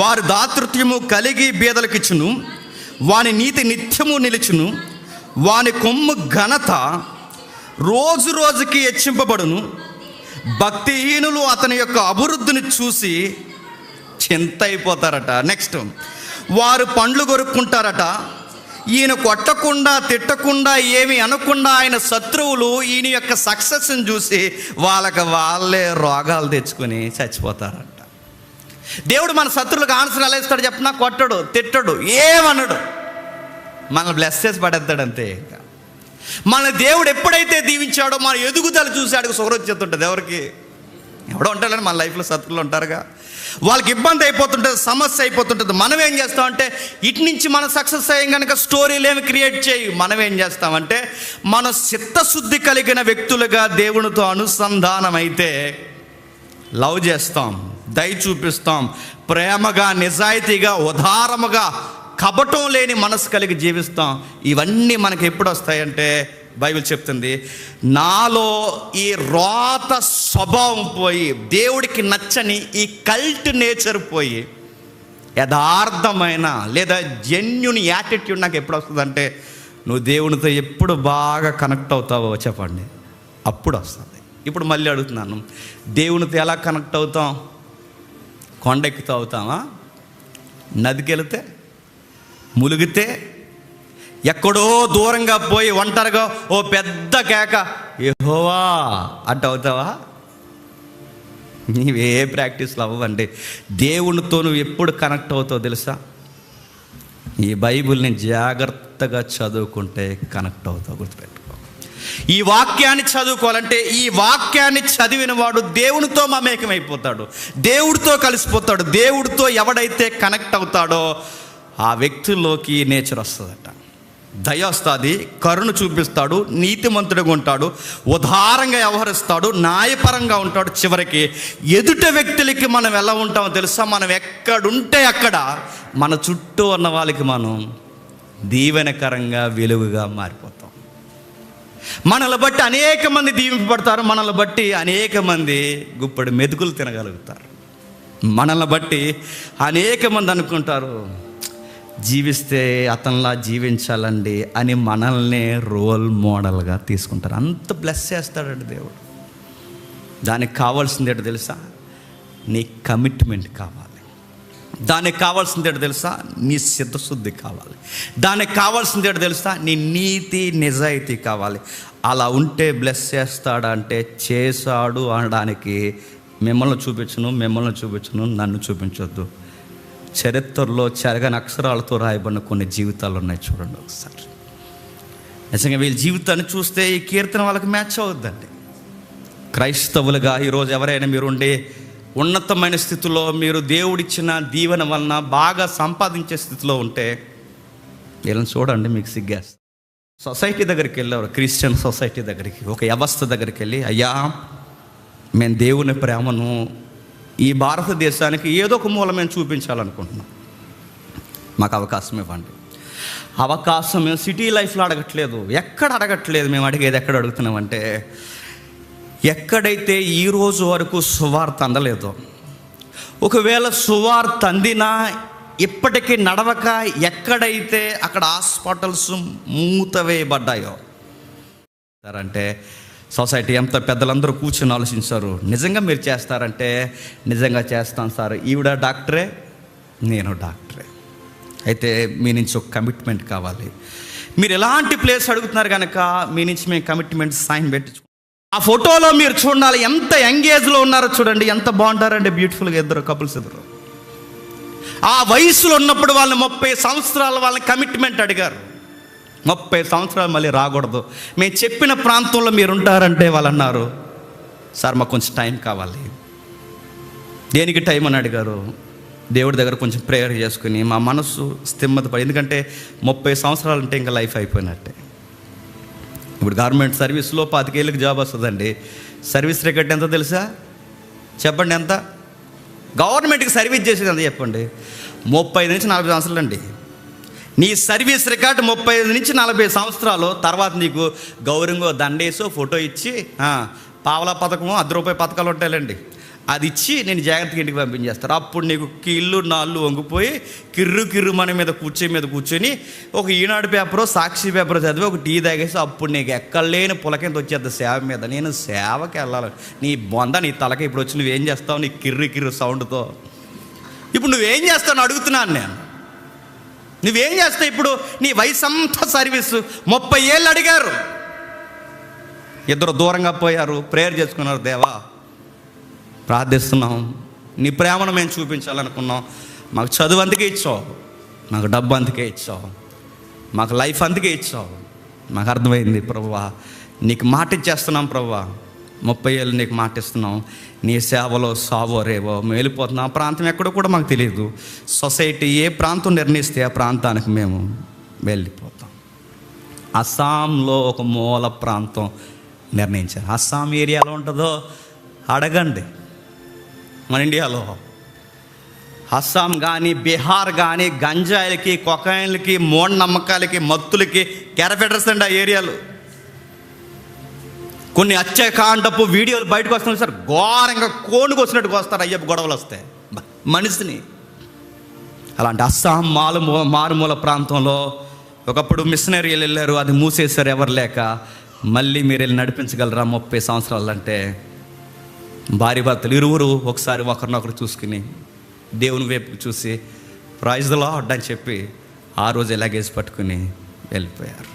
Speaker 1: వారి దాతృత్వము కలిగి బీదలకిచ్చును, వాని నీతి నిత్యము నిలుచును, వాని కొమ్ము ఘనత రోజు రోజుకి హెచ్చింపబడును. భక్తిహీనులు అతని యొక్క అభివృద్ధిని చూసి చింత అయిపోతారట. నెక్స్ట్, వారు పండ్లు కొరుక్కుంటారట. ఈయన కొట్టకుండా తిట్టకుండా ఏమి అనకుండా ఆయన శత్రువులు ఈయన యొక్క సక్సెస్ని చూసి వాళ్ళే రోగాలు తెచ్చుకొని చచ్చిపోతారట. దేవుడు మన శత్రువులకు ఆన్సర్ ఎలా ఇస్తాడు చెప్పినా, కొట్టడు, తిట్టడు, ఏమనడు, మనల్ని బ్లెస్ చేసి పడేస్తాడు అంతే. ఇంకా మన దేవుడు ఎప్పుడైతే దీవించాడో మన ఎదుగుదల చూశాడు సుఖం వచ్చేస్తుంటుంది. ఎవరికి? ఎవడో ఉంటాడని మన లైఫ్లో శత్రువులు ఉంటారుగా, వాళ్ళకి ఇబ్బంది అయిపోతుంటుంది, సమస్య అయిపోతుంటుంది. మనం ఏం చేస్తామంటే ఇటు నుంచి మన సక్సెస్ అయ్యాం కనుక స్టోరీలు ఏమి క్రియేట్ చేయి. మనం ఏం చేస్తామంటే మన చిత్తశుద్ధి కలిగిన వ్యక్తులుగా దేవునితో అనుసంధానం అయితే లవ్ చేస్తాం, దయ చూపిస్తాం, ప్రేమగా, నిజాయితీగా, ఉదారముగా, కపటం లేని మనసు కలిగి జీవిస్తాం. ఇవన్నీ మనకి ఎప్పుడు వస్తాయంటే బైబిల్ చెప్తుంది, నాలో ఈ రోత స్వభావం పోయి, దేవుడికి నచ్చని ఈ కల్ట్ నేచర్ పోయి, యథార్థమైన లేదా జెన్యున్ యాటిట్యూడ్ నాకు ఎప్పుడు వస్తుందంటే, నువ్వు దేవునితో ఎప్పుడు బాగా కనెక్ట్ అవుతావో చెప్పండి, అప్పుడు వస్తుంది. ఇప్పుడు మళ్ళీ అడుగుతున్నాను, దేవునితో ఎలా కనెక్ట్ అవుతాం? కొండెక్కుతూ అవుతామా? నదికి వెళితే, ములిగితే, ఎక్కడో దూరంగా పోయి ఒంటరిగా ఓ పెద్ద కేక యెహోవా అంట అవుతావా? నీవే ప్రాక్టీస్లు అవ్వండి. దేవునితో నువ్వు ఎప్పుడు కనెక్ట్ అవుతావు తెలుసా? ఈ బైబిల్ని జాగ్రత్తగా చదువుకుంటే కనెక్ట్ అవుతావు. గుర్తుపెట్టుకో, ఈ వాక్యాన్ని చదువుకోవాలంటే ఈ వాక్యాన్ని చదివిన వాడు దేవునితో మమేకమైపోతాడు, దేవుడితో కలిసిపోతాడు. దేవుడితో ఎవడైతే కనెక్ట్ అవుతాడో ఆ వ్యక్తుల్లోకి నేచర్ వస్తుందట. దయ వస్తుంది, కరుణ చూపిస్తాడు, నీతిమంతుడిగా ఉంటాడు, ఉదారంగా వ్యవహరిస్తాడు, న్యాయపరంగా ఉంటాడు. చివరికి ఎదుట వ్యక్తులకి మనం ఎలా ఉంటామో తెలుసా? మనం ఎక్కడుంటే అక్కడ మన చుట్టూ ఉన్న వాళ్ళకి మనం దీవెనకరంగా, వెలుగుగా మారిపోతాం. మనల్ని బట్టి అనేక మంది దీవింపబడతారు, మనల్ని బట్టి అనేక మంది గుప్పడి మెతుకులు తినగలుగుతారు. మనల్ని బట్టి అనేక మంది అనుకుంటారు, జీవిస్తే అతనిలా జీవించాలండి అని మనల్ని రోల్ మోడల్గా తీసుకుంటారు. అంత బ్లెస్ చేస్తాడండి దేవుడు. దానికి కావాల్సింది ఏంటో తెలుసా? నీ కమిట్మెంట్ కావాలి. దానికి కావాల్సింది ఏంటో తెలుసా? నీ చిత్తశుద్ధి కావాలి. దానికి కావాల్సింది ఏంటో తెలుసా? నీ నీతి, నిజాయితీ కావాలి. అలా ఉంటే బ్లెస్ చేస్తాడంటే, చేశాడు అనడానికి మిమ్మల్ని చూపించును, నన్ను చూపించొద్దు. చరిత్రలో చెరగని అక్షరాలతో రాయబడిన కొన్ని జీవితాలు ఉన్నాయి, చూడండి ఒకసారి. నిజంగా వీళ్ళ జీవితాన్ని చూస్తే ఈ కీర్తన వాళ్ళకి మ్యాచ్ అవుద్దండి. క్రైస్తవులుగా ఈరోజు ఎవరైనా మీరుండే ఉన్నతమైన స్థితిలో, మీరు దేవుడిచ్చిన దీవెన వలన బాగా సంపాదించే స్థితిలో ఉంటే వీళ్ళని చూడండి, మీకు సిగ్గేస్తుంది. సొసైటీ దగ్గరికి వెళ్ళేవారు, క్రిస్టియన్ సొసైటీ దగ్గరికి, ఒక వ్యవస్థ దగ్గరికి వెళ్ళి, అయ్యా మేము దేవుని ప్రేమను ఈ భారతదేశానికి ఏదో ఒక మూల మేము చూపించాలనుకుంటున్నాం, మాకు అవకాశం ఇవ్వండి. అవకాశం మేము సిటీ లైఫ్లో అడగట్లేదు, ఎక్కడ అడగట్లేదు. మేము అడిగేది ఎక్కడ అడుగుతున్నామంటే, ఎక్కడైతే ఈరోజు వరకు సువార్త అందలేదో, ఒకవేళ సువార్త అందినా ఇప్పటికీ నడవక ఎక్కడైతే అక్కడ హాస్పిటల్స్ మూతవేయబడ్డాయో అంటే, సొసైటీ ఎంత పెద్దలందరూ కూర్చొని ఆలోచించారు, నిజంగా మీరు చేస్తారంటే, నిజంగా చేస్తాను సార్, ఈవిడ డాక్టరే, నేను డాక్టరే, అయితే మీ నుంచి ఒక కమిట్మెంట్ కావాలి. మీరు ఎలాంటి ప్లేస్ అడుగుతున్నారు కనుక మీ నుంచి మేము కమిట్మెంట్ సైన్ పెట్టించుకుంటాం. ఆ ఫోటోలో మీరు చూడాలి, ఎంత యంగేజ్లో ఉన్నారో చూడండి, ఎంత బాగుంటారండి, బ్యూటిఫుల్గా ఇద్దరు కపుల్స్ ఇద్దరు. ఆ వయసులో ఉన్నప్పుడు వాళ్ళని 30 సంవత్సరాల వాళ్ళని కమిట్మెంట్ అడిగారు. 30 సంవత్సరాలు మళ్ళీ రాకూడదు, మేము చెప్పిన ప్రాంతంలో మీరు ఉంటారంటే వాళ్ళు అన్నారు, సార్ మాకు కొంచెం టైం కావాలి. దేనికి టైం అని అడిగారు? దేవుడి దగ్గర కొంచెం ప్రేయర్ చేసుకుని మా మనసు స్థిమ్మత పడి, ఎందుకంటే 30 సంవత్సరాలు అంటే ఇంకా లైఫ్ అయిపోయినట్టే. ఇప్పుడు గవర్నమెంట్ సర్వీస్లో 25 ఏళ్ళకి జాబ్ వస్తుందండి. సర్వీస్ రికార్డ్ ఎంత తెలుసా? చెప్పండి ఎంత? గవర్నమెంట్కి సర్వీస్ చేసేది ఎంత చెప్పండి? 35 నుంచి 40 సంవత్సరాలు అండి. నీ సర్వీస్ రికార్డు 35 నుంచి 40 సంవత్సరాలు. తర్వాత నీకు గౌరవంగా దండేసో ఫోటో ఇచ్చి పావలా పథకము ₹10 పథకాలు ఉంటాయండి, అది ఇచ్చి నేను జాగ్రత్తగా ఇంటికి పంపించేస్తారు. అప్పుడు నీకు కీళ్ళు నాళ్ళు వంగిపోయి కిర్రు మన మీద కూర్చొని ఒక ఈనాడు పేపరో సాక్షి పేపరో చదివి ఒక టీ తాగేసి అప్పుడు నీకు ఎక్కడలేని పులకింత వచ్చేది సేవ మీద. నేను సేవకి వెళ్ళాలి, నీ బొంద నీ తలకి ఇప్పుడు వచ్చి నువ్వేం చేస్తావు నీ కిర్రు సౌండ్తో? ఇప్పుడు నువ్వేం చేస్తావు అడుగుతున్నాను నేను. నువ్వేం చేస్తావు ఇప్పుడు? నీ వయసు అంతా సర్వీసు 30 ఏళ్ళు అడిగారు, ఇద్దరు దూరంగా పోయారు, ప్రేయర్ చేసుకున్నారు. దేవా ప్రార్థిస్తున్నాం, నీ ప్రేమను మేము చూపించాలనుకున్నాం, మాకు చదువు అందుకే ఇచ్చావు, మాకు డబ్బు అందుకే ఇచ్చావు, మాకు లైఫ్ అందుకే ఇచ్చావు. మాకు అర్థమైంది ప్రభువా, నీకు మాట ఇచ్చేస్తున్నాం ప్రభువా, 30 ఏళ్ళు నీకు మాట ఇస్తున్నాం, నీ సేవలో సావో రేవో మేము వెళ్ళిపోతున్నాం. ఆ ప్రాంతం ఎక్కడో కూడా మాకు తెలియదు. సొసైటీ ఏ ప్రాంతం నిర్ణయిస్తే ఆ ప్రాంతానికి మేము వెళ్ళిపోతాం. అస్సాంలో ఒక మూల ప్రాంతం నిర్ణయించారు. అస్సాం ఏరియాలో ఉంటుందో అడగండి. మన ఇండియాలో అస్సాం కానీ బీహార్ కానీ గంజాయిలకి కొకైన్లకి మూఢనమ్మకాలకి మత్తులకి కెరఫెడర్స్ అండి ఆ ఏరియాలు. కొన్ని హత్యాకాండపు వీడియోలు బయటకు వస్తున్నాయి సార్, ఘోరంగా కోనుకు వచ్చినట్టుకు వస్తారు అయ్యప్ప గొడవలు వస్తాయి మనిషిని. అలాంటి అస్సాం మారుమూల ప్రాంతంలో ఒకప్పుడు మిషనరీలు వెళ్ళారు, అది మూసేశారు ఎవరు లేక. మళ్ళీ మీరు వెళ్ళి నడిపించగలరా 30 సంవత్సరాలు అంటే? భార్య భర్తలు ఇరువురు ఒకసారి ఒకరినొకరు చూసుకుని దేవుని వైపు చూసి ప్రైజ్ ద లార్డ్ అని చెప్పి ఆ రోజు లగేజ్ పట్టుకుని వెళ్ళిపోయారు.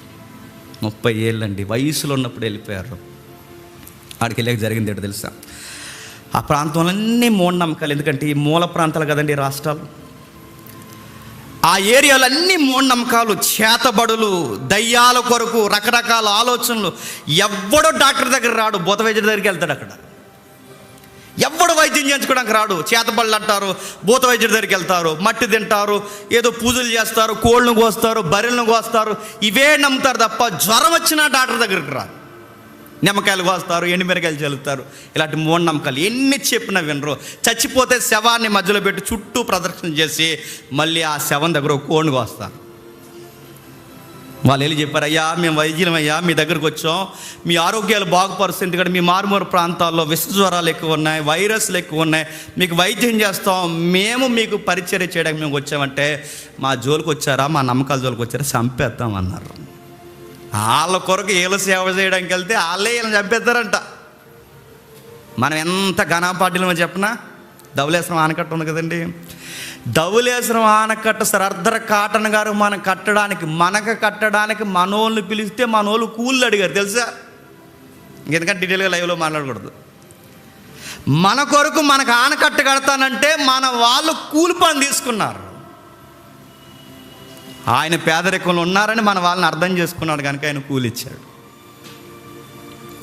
Speaker 1: 30 ఏళ్ళండి, వయసులో ఉన్నప్పుడు వెళ్ళిపోయారు. ఆడికి వెళ్ళాక జరిగింది ఏంటో తెలుసా? ఆ ప్రాంతంలో అన్నీ మూఢనమ్మకాలు. ఎందుకంటే ఈ మూల ప్రాంతాలు కదండి రాష్ట్రాలు. ఆ ఏరియాలో అన్నీ మూఢనమ్మకాలు, చేతబడులు, దయ్యాల కొరకు రకరకాల ఆలోచనలు. ఎవ్వడో డాక్టర్ దగ్గర రాడు, భూత వైద్యుడి దగ్గరికి వెళ్తాడు. అక్కడ ఎవ్వడు వైద్యం చేయించుకోవడానికి రాడు. చేతబడులు అంటారు, భూత వైద్యుడి దగ్గరికి వెళ్తారు, మట్టి తింటారు, ఏదో పూజలు చేస్తారు, కోళ్ళను కోస్తారు, బర్రెలను కోస్తారు, ఇవే నమ్ముతారు తప్ప జ్వరం వచ్చినా డాక్టర్ దగ్గరికి రారు. నిమ్మకాయలు కోస్తారు, ఎండుమిరకాయలు చల్లుతారు. ఇలాంటి మూఢనమ్మకాలు ఎన్ని చెప్పినా వినరు. చచ్చిపోతే శవాన్ని మధ్యలో పెట్టి చుట్టూ ప్రదర్శన చేసి మళ్ళీ ఆ శవం దగ్గర ఒక కోడిని కోస్తారు. వాళ్ళు వెళ్ళి చెప్పారు, అయ్యా మేము వైద్యులమయ్యా, మీ దగ్గరకు వచ్చాం, మీ ఆరోగ్యాలు బాగుపరుస్తుంది, ఎందుకంటే మీ మారుమూల ప్రాంతాల్లో విష జ్వరాలు ఎక్కువ ఉన్నాయి, వైరస్లు ఎక్కువ ఉన్నాయి, మీకు వైద్యం చేస్తాం, మేము మీకు పరిచర్య చేయడానికి మేము వచ్చామంటే మా జోలికి వచ్చారా, మా నమ్మకాల జోలికి వచ్చారా, చంపేస్తామన్నారు. వాళ్ళ కొరకు వీళ్ళు సేవ చేయడానికి వెళ్తే వాళ్ళే వీళ్ళని చంపేస్తారంట. మనం ఎంత ఘనపాటిలో చెప్పినా ధవళేశ్వరం ఆనకట్ట ఉంది కదండి, ధవళేశ్వరం ఆనకట్ట సార్ అర్ధర కాటన్ గారు మనకు కట్టడానికి మనోళ్ళని పిలిస్తే మనోళ్ళు కూళ్ళు అడిగారు తెలుసా. ఎందుకంటే డీటెయిల్గా లైవ్లో మాట్లాడకూడదు. మన కొరకు మనకు ఆనకట్ట కడతానంటే మన వాళ్ళు కూలి పని తీసుకున్నారు. ఆయన పేదరికంలో ఉన్నారని మన వాళ్ళని అర్థం చేసుకున్నాడు కనుక ఆయన కూలిచ్చాడు.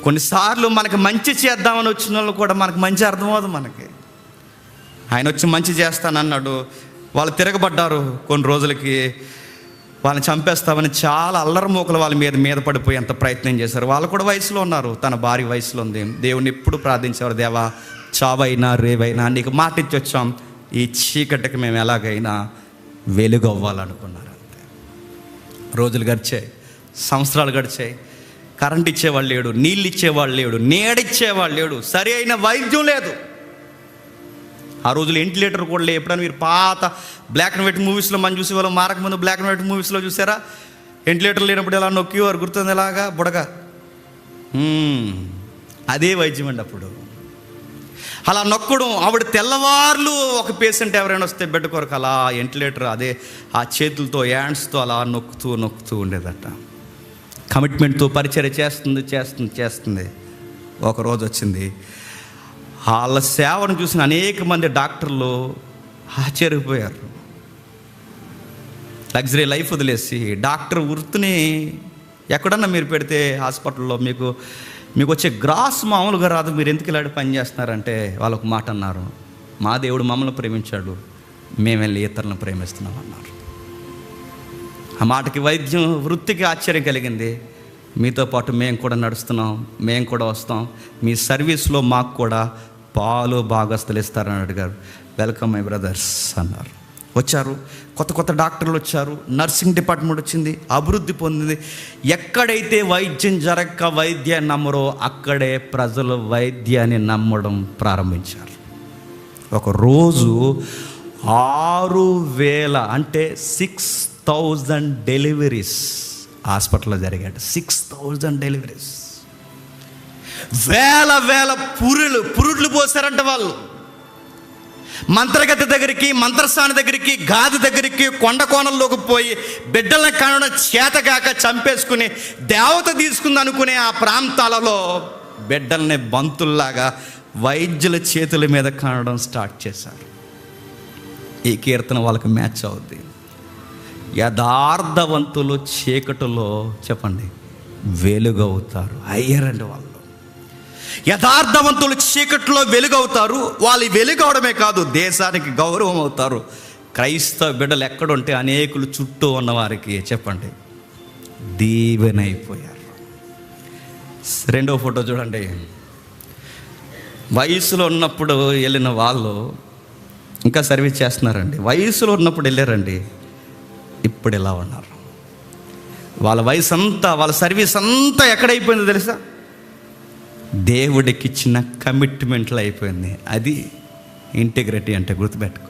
Speaker 1: కొన్నిసార్లు మనకు మంచి చేద్దామని వచ్చిన వాళ్ళు కూడా మనకు మంచి అర్థమవుతుంది. మనకి ఆయన వచ్చి మంచి చేస్తానన్నాడు, వాళ్ళు తిరగబడ్డారు. కొన్ని రోజులకి వాళ్ళని చంపేస్తామని చాలా అల్లరి మూకలు వాళ్ళ మీద పడిపోయేంత ప్రయత్నం చేశారు. వాళ్ళు కూడా వయసులో ఉన్నారు, తన భార్య వయసులో ఉంది. దేవుని ఎప్పుడు ప్రార్థించేవారు, దేవా చావైనా రేవైనా నీకు మాట ఇచ్చి వచ్చాం, ఈ చీకటికి మేము ఎలాగైనా వెలుగు అవ్వాలనుకున్నారు. అంతే. రోజులు గడిచాయి, సంవత్సరాలు గడిచాయి. కరెంట్ ఇచ్చేవాళ్ళు లేడు, నీళ్ళు ఇచ్చేవాళ్ళు లేడు, నీడిచ్చేవాళ్ళు లేడు, సరి అయిన వైద్యం లేదు. ఆ రోజులు వెంటిలేటర్ కూడా లేదు. ఎప్పుడైనా మీరు పాత బ్లాక్ అండ్ వైట్ మూవీస్లో మనం చూసేవాళ్ళు, మారక ముందు బ్లాక్ అండ్ వైట్ మూవీస్లో చూసారా? వెంటిలేటర్ లేనప్పుడు ఎలా నొక్కేవారు గుర్తుంది, ఎలాగా బుడగా. అదే వైద్యం అండి అప్పుడు. అలా నొక్కడం, ఆవిడ తెల్లవార్లు ఒక పేషెంట్ ఎవరైనా వస్తే బెడ్ కొరకు అలా వెంటిలేటర్ అదే ఆ చేతులతో హ్యాండ్స్తో అలా నొక్కుతూ ఉండేదట. కమిట్మెంట్తో పరిచర్య చేస్తుంది. ఒకరోజు వచ్చింది, వాళ్ళ సేవను చూసిన అనేక మంది డాక్టర్లు ఆశ్చర్యపోయారు. లగ్జరీ లైఫ్ వదిలేసి డాక్టర్ వృత్తిని ఎక్కడన్నా మీరు పెడితే హాస్పిటల్లో మీకు వచ్చే గ్రాస్ మామూలుగా రాదు, మీరు ఎందుకు ఇలాంటి పని చేస్తున్నారంటే వాళ్ళు ఒక మాట అన్నారు, మా దేవుడు మమ్మల్ని ప్రేమించాడు, మేము వెళ్ళి ఇతరులను ప్రేమిస్తున్నాం అన్నారు. ఆ మాటకి వైద్యం వృత్తికి ఆశ్చర్యం కలిగింది. మీతో పాటు మేము కూడా నడుస్తున్నాం, మేము కూడా వస్తాం, మీ సర్వీస్లో మాకు కూడా పాలు భాగస్తులు ఇస్తారని అడిగారు. వెల్కమ్ మై బ్రదర్స్ అన్నారు. వచ్చారు, కొత్త కొత్త డాక్టర్లు వచ్చారు, నర్సింగ్ డిపార్ట్మెంట్ వచ్చింది, అభివృద్ధి పొందింది. ఎక్కడైతే వైద్యం జరగక వైద్యాన్ని నమ్మరో అక్కడే ప్రజలు వైద్యాన్ని నమ్మడం ప్రారంభించారు. ఒకరోజు 6,000 అంటే 6,000 డెలివరీస్ హాస్పిటల్లో జరిగాడు. 6,000 డెలివరీస్. వేల పురుడ్లు పోసారంట వాళ్ళు. మంత్రగతి దగ్గరికి, మంత్రస్థాని దగ్గరికి, గాది దగ్గరికి, కొండ కోణంలోకి పోయి బిడ్డలను కనడం చేతగాక చంపేసుకుని దేవత తీసుకుంది అనుకునే ఆ ప్రాంతాలలో బిడ్డల్ని బంతుల్లాగా వైద్యుల చేతుల మీద కనడం స్టార్ట్ చేశారు. ఈ కీర్తన వాళ్ళకి మ్యాచ్ అవుద్ది. యథార్థవంతులు చీకటిలో చెప్పండి వెలుగవుతారు. అయ్యారండి వాళ్ళు. యథార్థవంతులు చీకటిలో వెలుగవుతారు. వాళ్ళు వెలుగవడమే కాదు, దేశానికి గౌరవం అవుతారు. క్రైస్తవ బిడ్డలు ఎక్కడుంటే అనేకులు చుట్టూ ఉన్నవారికి చెప్పండి దీవెనైపోయారు. రెండో ఫోటో చూడండి. వయసులో ఉన్నప్పుడు వెళ్ళిన వాళ్ళు ఇంకా సర్వీస్ చేస్తున్నారండి. వయసులో ఉన్నప్పుడు వెళ్ళారండి, ఇప్పుడు ఇలా ఉన్నారు. వాళ్ళ వయసు అంతా, వాళ్ళ సర్వీస్ అంతా ఎక్కడైపోయిందో తెలుసా? దేవుడికి ఇచ్చిన కమిట్మెంట్లు అయిపోయింది. అది ఇంటిగ్రిటీ అంటే. గుర్తుపెట్టుకో.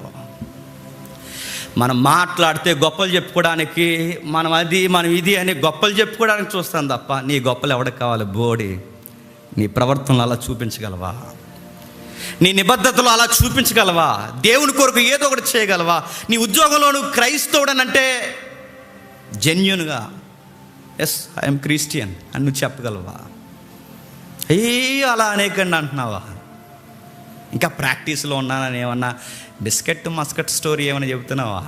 Speaker 1: మనం మాట్లాడితే గొప్పలు చెప్పుకోవడానికి, మనం అది మనం ఇది అని గొప్పలు చెప్పుకోవడానికి చూస్తాం తప్ప నీ గొప్పలు ఎవరికి కావాలి? బోడి. నీ ప్రవర్తనలు అలా చూపించగలవా? నీ నిబద్ధతలు అలా చూపించగలవా? దేవుని కొరకు ఏదో ఒకటి చేయగలవా? నీ ఉద్యోగంలో నువ్వు క్రైస్తవుడనంటే జెన్యూన్గా ఎస్ ఐఎమ్ క్రిస్టియన్ అని నువ్వు చెప్పగలవా? అలా అనేకండి అంటున్నావా? ఇంకా ప్రాక్టీస్లో ఉన్నానని ఏమన్నా బిస్కెట్ మస్కట్ స్టోరీ ఏమైనా చెబుతున్నావా?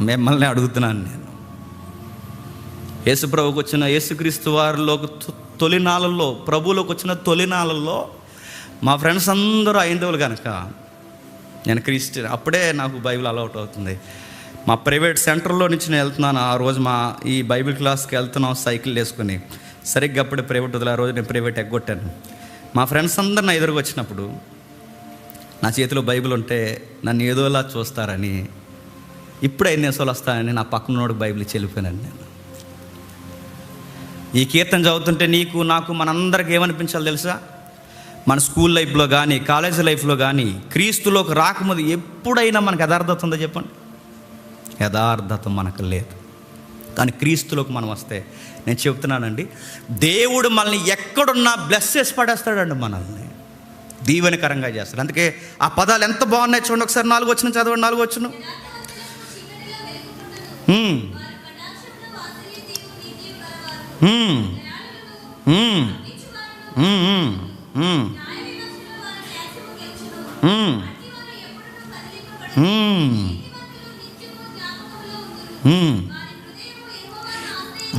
Speaker 1: మిమ్మల్ని అడుగుతున్నాను నేను. యేసుప్రభుకి వచ్చిన, యేసుక్రీస్తు వారిలో తొలినాళ్ళల్లో, ప్రభువులోకి వచ్చిన తొలినాళ్ళల్లో మా ఫ్రెండ్స్ అందరూ ఐందవులు కనుక నేను క్రిస్టియన్. అప్పుడే నాకు బైబిల్ అలౌట్ అవుతుంది. మా ప్రైవేట్ సెంటర్లో నుంచి నేను వెళ్తున్నాను. ఆ రోజు ఈ బైబిల్ క్లాస్కి వెళ్తున్నాం సైకిల్ వేసుకుని. సరిగ్గా అప్పుడే ప్రైవేట్ వదిలే. ఆ రోజు నేను ప్రైవేట్ ఎగ్గొట్టాను. మా ఫ్రెండ్స్ అందరు నా ఎదురుగా వచ్చినప్పుడు నా చేతిలో బైబిల్ ఉంటే నన్ను ఏదోలా చూస్తారని, ఇప్పుడు 5 నిమిషాలు వస్తానని నా పక్కనోడికి బైబిల్ ఇచ్చి వెళ్ళిపోయాను నేను. ఈ కీర్తన చదువుతుంటే నీకు నాకు మనందరికి ఏమనిపించాలి తెలుసా? మన స్కూల్ లైఫ్లో కానీ, కాలేజీ లైఫ్లో కానీ, క్రీస్తులోకి రాకముందు ఎప్పుడైనా మనకు యథార్థత ఉందో చెప్పండి? యథార్థత మనకు లేదు. కానీ క్రీస్తులోకి మనం వస్తే నేను చెప్తున్నానండి, దేవుడు మనల్ని ఎక్కడున్నా బ్లెస్ చేసి పడేస్తాడండి. మనల్ని దీవెనకరంగా చేస్తాడు. అందుకే ఆ పదాలు ఎంత బాగున్నాయి చూడండి. ఒకసారి 4 వచనం చదవండి. 4 వచనం.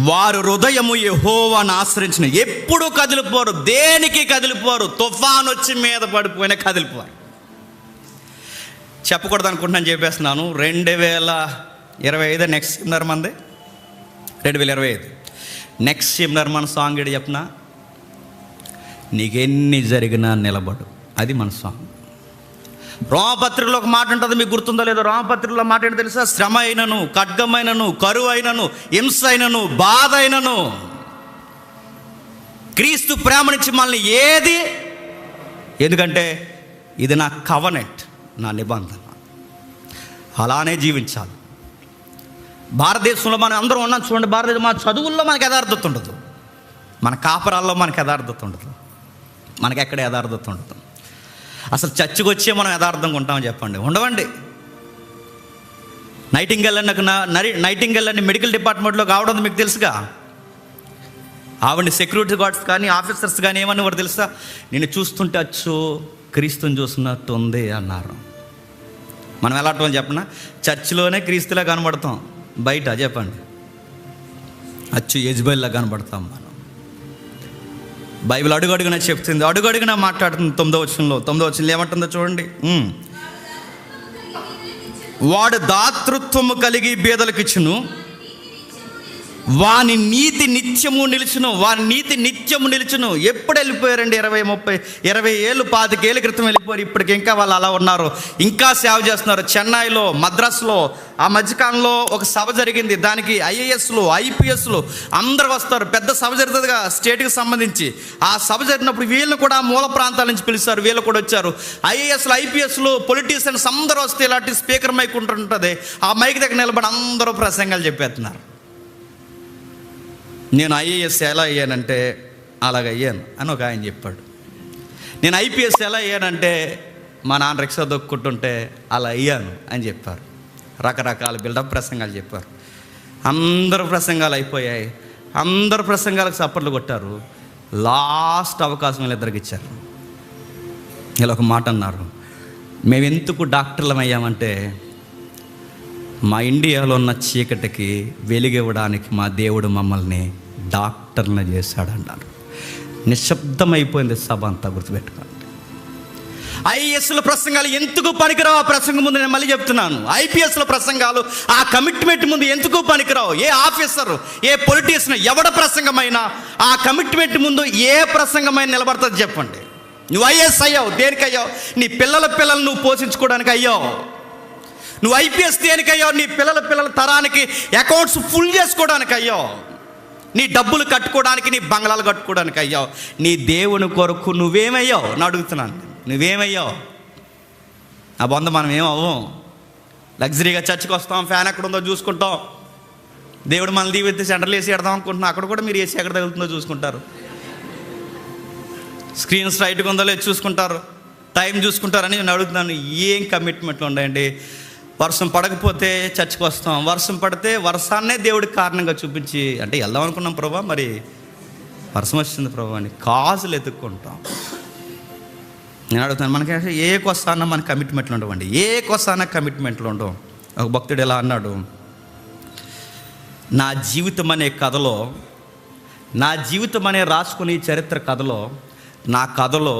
Speaker 1: వారు హృదయము యెహోవాను ఆశ్రయించిన ఎప్పుడు కదిలిపోరు. దేనికి కదిలిపోరు? తుఫాను వచ్చి మీద పడిపోయినా కదిలిపోరు. చెప్పకూడదు అనుకుంటున్నాను, చెప్పేస్తున్నాను. 2025 నెక్స్ట్ సెమినార్ మంది. 2025 నెక్స్ట్ సెమినార్ మన సాంగ్ ఏడు చెప్పిన, నీకెన్ని జరిగినా నిలబడు. అది మన సాంగ్. రోమపత్రికలో ఒక మాట ఉంటుంది, మీకు గుర్తుందో లేదో? రోమపత్రికలో మాట ఏంటో తెలుసా? శ్రమ అయినను, ఖడ్గమైనను, కరువు అయినను, హింస అయినను, బాధ అయినను క్రీస్తు ప్రేమ నుంచి మనల్ని ఏది, ఎందుకంటే ఇది నా కవనెంట్, నా నిబంధన. అలానే జీవించాలి. భారతదేశంలో మనం అందరం ఉన్నాం చూడండి. భారతదేశం మన చదువుల్లో మనకు యథార్థత ఉండదు, మన కాపరాల్లో మనకు యథార్థత ఉండదు, మనకి ఎక్కడ యథార్థత ఉండదు. అసలు చర్చికి వచ్చే మనం యథార్థంగా ఉంటామని చెప్పండి? ఉండవండి. నైటింగెల్ అని మెడికల్ డిపార్ట్మెంట్లో కావడం మీకు తెలుసుగా. ఆవిడ సెక్యూరిటీ గార్డ్స్ కానీ ఆఫీసర్స్ కానీ ఏమని వారు తెలుసా? నేను చూస్తుంటే అచ్చు క్రీస్తుని చూస్తున్నట్టు ఉంది అన్నారు. మనం ఎలా అంటామని చెప్పిన, చర్చిలోనే క్రీస్తులా కనబడతాం, బయట చెప్పండి అచ్చు యెజ్బెల్లా కనబడతాం మనం. బైబిల్ అడుగడుగునా చెప్తుంది, అడుగడుగునా మాట్లాడుతుంది. 9వ వచనంలో ఏమంటుందో చూడండి. వాడు దాతృత్వము కలిగి బీదలకు ఇచ్చును, వాని నీతి నిత్యము నిలుచును, వాని నీతి నిత్యము నిలుచును. ఎప్పుడు వెళ్ళిపోయారండి? 20 ఏళ్ళు 25 ఏళ్ళ క్రితం వెళ్ళిపోయారు. ఇప్పటికి ఇంకా వాళ్ళు అలా ఉన్నారు, ఇంకా సేవ చేస్తున్నారు. చెన్నైలో, మద్రాసులో ఆ మధ్యకాలంలో ఒక సభ జరిగింది. దానికి IASలు IPSలు అందరూ వస్తారు. పెద్ద సభ జరుగుతుందిగా స్టేట్కి సంబంధించి. ఆ సభ జరిగినప్పుడు వీళ్ళు కూడా మూల ప్రాంతాల నుంచి పిలుస్తారు, వీళ్ళు కూడా వచ్చారు. IASలు IPSలు పొలిటీషియన్స్ అందరూ వస్తే ఇలాంటి స్పీకర్ మైక్ ఉంటుంటుంది. ఆ మైక్ దగ్గర నిలబడి అందరూ ప్రసంగాలు చెప్పేస్తున్నారు. నేను IAS ఎలా అయ్యానంటే అలాగ అయ్యాను అని ఒక ఆయన చెప్పాడు. నేను IPS ఎలా అయ్యానంటే మా నాన్న రిక్షా దొక్కుంటుంటే అలా అయ్యాను అని చెప్పారు. రకరకాల బిల్డప్ ప్రసంగాలు చెప్పారు. అందరూ ప్రసంగాలు అయిపోయాయి. అందరు ప్రసంగాలకు చప్పట్లు కొట్టారు. లాస్ట్ అవకాశం వీళ్ళిద్దరికి ఇచ్చారు. ఇలా ఒక మాట అన్నారు, మేము ఎందుకు డాక్టర్లం అయ్యామంటే మా ఇండియాలో ఉన్న చీకటికి వెలుగివ్వడానికి మా దేవుడు మమ్మల్ని డాక్టర్లను చేశాడన్నారు. నిశ్శబ్దమైపోయింది సభ అంతా. గుర్తుపెట్టుకోండి, IASల ప్రసంగాలు ఎందుకు పనికిరావు? ఆ ప్రసంగం ముందు నేను మళ్ళీ చెప్తున్నాను, IPSల ప్రసంగాలు ఆ కమిట్మెంట్ ముందు ఎందుకు పనికిరావు? ఏ ఆఫీసర్, ఏ పొలిటీషియన్, ఎవడ ప్రసంగమైనా ఆ కమిట్మెంట్ ముందు ఏ ప్రసంగమైనా నిలబడుతుంది చెప్పండి. నువ్వు IAS అయ్యావు, దేనికి అయ్యావు? నీ పిల్లలు నువ్వు పోషించుకోవడానికి అయ్యావు. నువ్వు IPS దేనికి అయ్యావు? నీ పిల్లల తరానికి అకౌంట్స్ ఫుల్ చేసుకోవడానికి అయ్యావు. నీ డబ్బులు కట్టుకోవడానికి, నీ బంగ్లాలు కట్టుకోవడానికి అయ్యావు. నీ దేవుని కొరకు నువ్వేమయ్యావు అని అడుగుతున్నాను. నువ్వేమయ్యావు? ఆ బొంద మనం ఏమవ్వం. లగ్జరీగా చర్చికి వస్తాం, ఫ్యాన్ ఎక్కడ ఉందో చూసుకుంటాం. దేవుడు మనల్ని దీవెత్తి సెంటర్లు వేసి పెడదాం అనుకుంటున్నాం. అక్కడ కూడా మీరు వేసి ఎక్కడ తగులుతుందో చూసుకుంటారు. స్క్రీన్ స్ట్రైట్గా ఉందో లేదు చూసుకుంటారు, టైం చూసుకుంటారని నేను అడుగుతున్నాను. ఏం కమిట్మెంట్లు ఉన్నాయండి? వర్షం పడకపోతే చర్చికి వస్తాం, వర్షం పడితే వర్షాన్నే దేవుడికి కారణంగా చూపించి అంటే వెళ్దాం అనుకున్నాం ప్రభా, మరి వర్షం వచ్చింది ప్రభా అని కాజులు ఎత్తుక్కుంటాం. నేను అడుగుతాను, మనకి ఏ కొస్తాన మన కమిట్మెంట్లు ఉండవండి. ఏ కొస్తాన కమిట్మెంట్లు ఉండవు. ఒక భక్తుడు ఎలా అన్నాడు, నా జీవితం అనే కథలో, నా జీవితం అనే రాసుకునే చరిత్ర కథలో, నా కథలో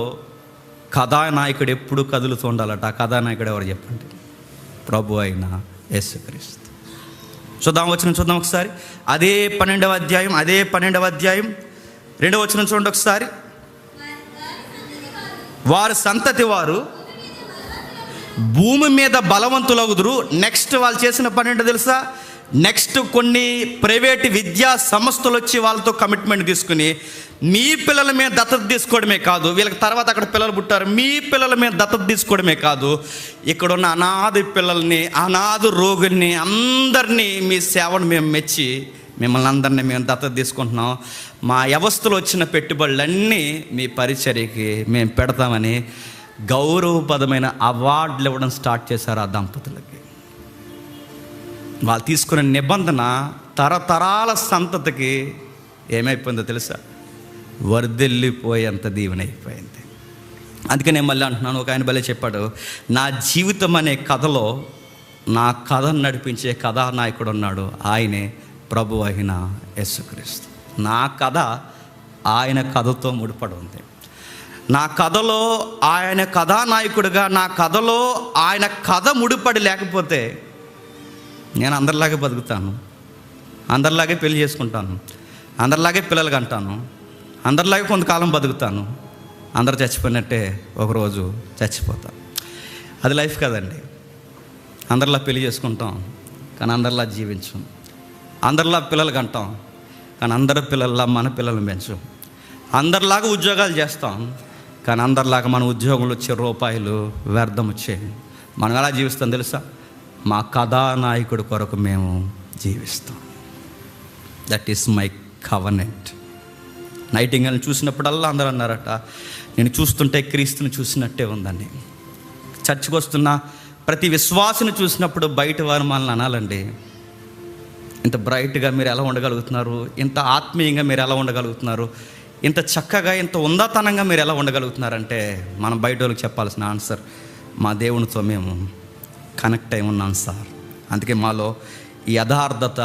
Speaker 1: కథానాయకుడు ఎప్పుడు కదులుతూ ఉండాలట. ఆ కథానాయకుడు ఎవరు చెప్పండి? ప్రభు అయిన యేసుక్రీస్తు. చూద్దాం ఒకసారి. అదే 12వ అధ్యాయం 2వ వచనం చూడండి ఒకసారి. వారి సంతతి వారు భూమి మీద బలవంతులగుదురు. నెక్స్ట్ వాళ్ళు చేసిన పని ఏంటో తెలుసా? నెక్స్ట్ కొన్ని ప్రైవేట్ విద్యా సంస్థలు వచ్చి వాళ్ళతో కమిట్మెంట్ తీసుకుని మీ పిల్లల మీద దత్తత తీసుకోవడమే కాదు, వీళ్ళకి తర్వాత అక్కడ పిల్లలు పుట్టారు, మీ పిల్లల మీద దత్తత తీసుకోవడమే కాదు, ఇక్కడున్న అనాథ పిల్లల్ని, అనాథ రోగుల్ని అందరినీ మీ సేవను మేము మెచ్చి మిమ్మల్ని అందరినీ మేము దత్తత తీసుకుంటున్నాం. మా వ్యవస్థలో వచ్చిన పెట్టుబడులన్నీ మీ పరిచర్యకి మేము పెడతామని గౌరవపదమైన అవార్డులు ఇవ్వడం స్టార్ట్ చేశారు ఆ దంపతులకి. వాళ్ళు తీసుకున్న నిబంధన తరతరాల సంతతికి ఏమైపోయిందో తెలుసా? వర్ధిల్లిపోయేంత దీవెనైపోయింది. అందుకే నేను మళ్ళీ అంటున్నాను, ఒక ఆయన భలే చెప్పాడు, నా జీవితం అనే కథలో నా కథను నడిపించే కథానాయకుడు ఉన్నాడు, ఆయనే ప్రభు అయిన యేసుక్రీస్తు. నా కథ ఆయన కథతో ముడిపడి ఉంది. నా కథలో ఆయన కథానాయకుడిగా, నా కథలో ఆయన కథ ముడిపడి లేకపోతే నేను అందరిలాగే బతుకుతాను, అందరిలాగే పెళ్లి చేసుకుంటాను, అందరిలాగే పిల్లలకి అంటాను, అందరిలాగే కొంతకాలం బతుకుతాను, అందరు చచ్చిపోయినట్టే ఒకరోజు చచ్చిపోతాను. అది లైఫ్ కదండి. అందరిలా పెళ్లి చేసుకుంటాం కానీ అందరిలా జీవించం, అందరిలా పిల్లలకి అంటాం కానీ అందరి పిల్లల్లా మన పిల్లల్ని పెంచం, అందరిలాగా ఉద్యోగాలు చేస్తాం కానీ అందరిలాగా మన ఉద్యోగంలో వచ్చే రూపాయలు వ్యర్థం వచ్చాయి. మనం ఎలా జీవిస్తాం తెలుసా? మా కథానాయకుడి కొరకు మేము జీవిస్తాం. That is my covenant. నైటింగేల్ని చూసినప్పుడల్లా అందరూ అన్నారట, నేను చూస్తుంటే క్రీస్తుని చూసినట్టే ఉందని. చర్చికి వస్తున్న ప్రతి విశ్వాసిని చూసినప్పుడు బయట వారు మనల్ని అనాలండి, ఇంత బ్రైట్గా మీరు ఎలా ఉండగలుగుతున్నారు, ఇంత ఆత్మీయంగా మీరు ఎలా ఉండగలుగుతున్నారు, ఇంత చక్కగా ఇంత ఉందాతనంగా మీరు ఎలా ఉండగలుగుతున్నారంటే మనం బయట వాళ్ళకి చెప్పాల్సిన ఆన్సర్, మా దేవునితో మేము కనెక్ట్ అయి ఉన్నాం సార్. అందుకే మాలో ఈ యథార్థత,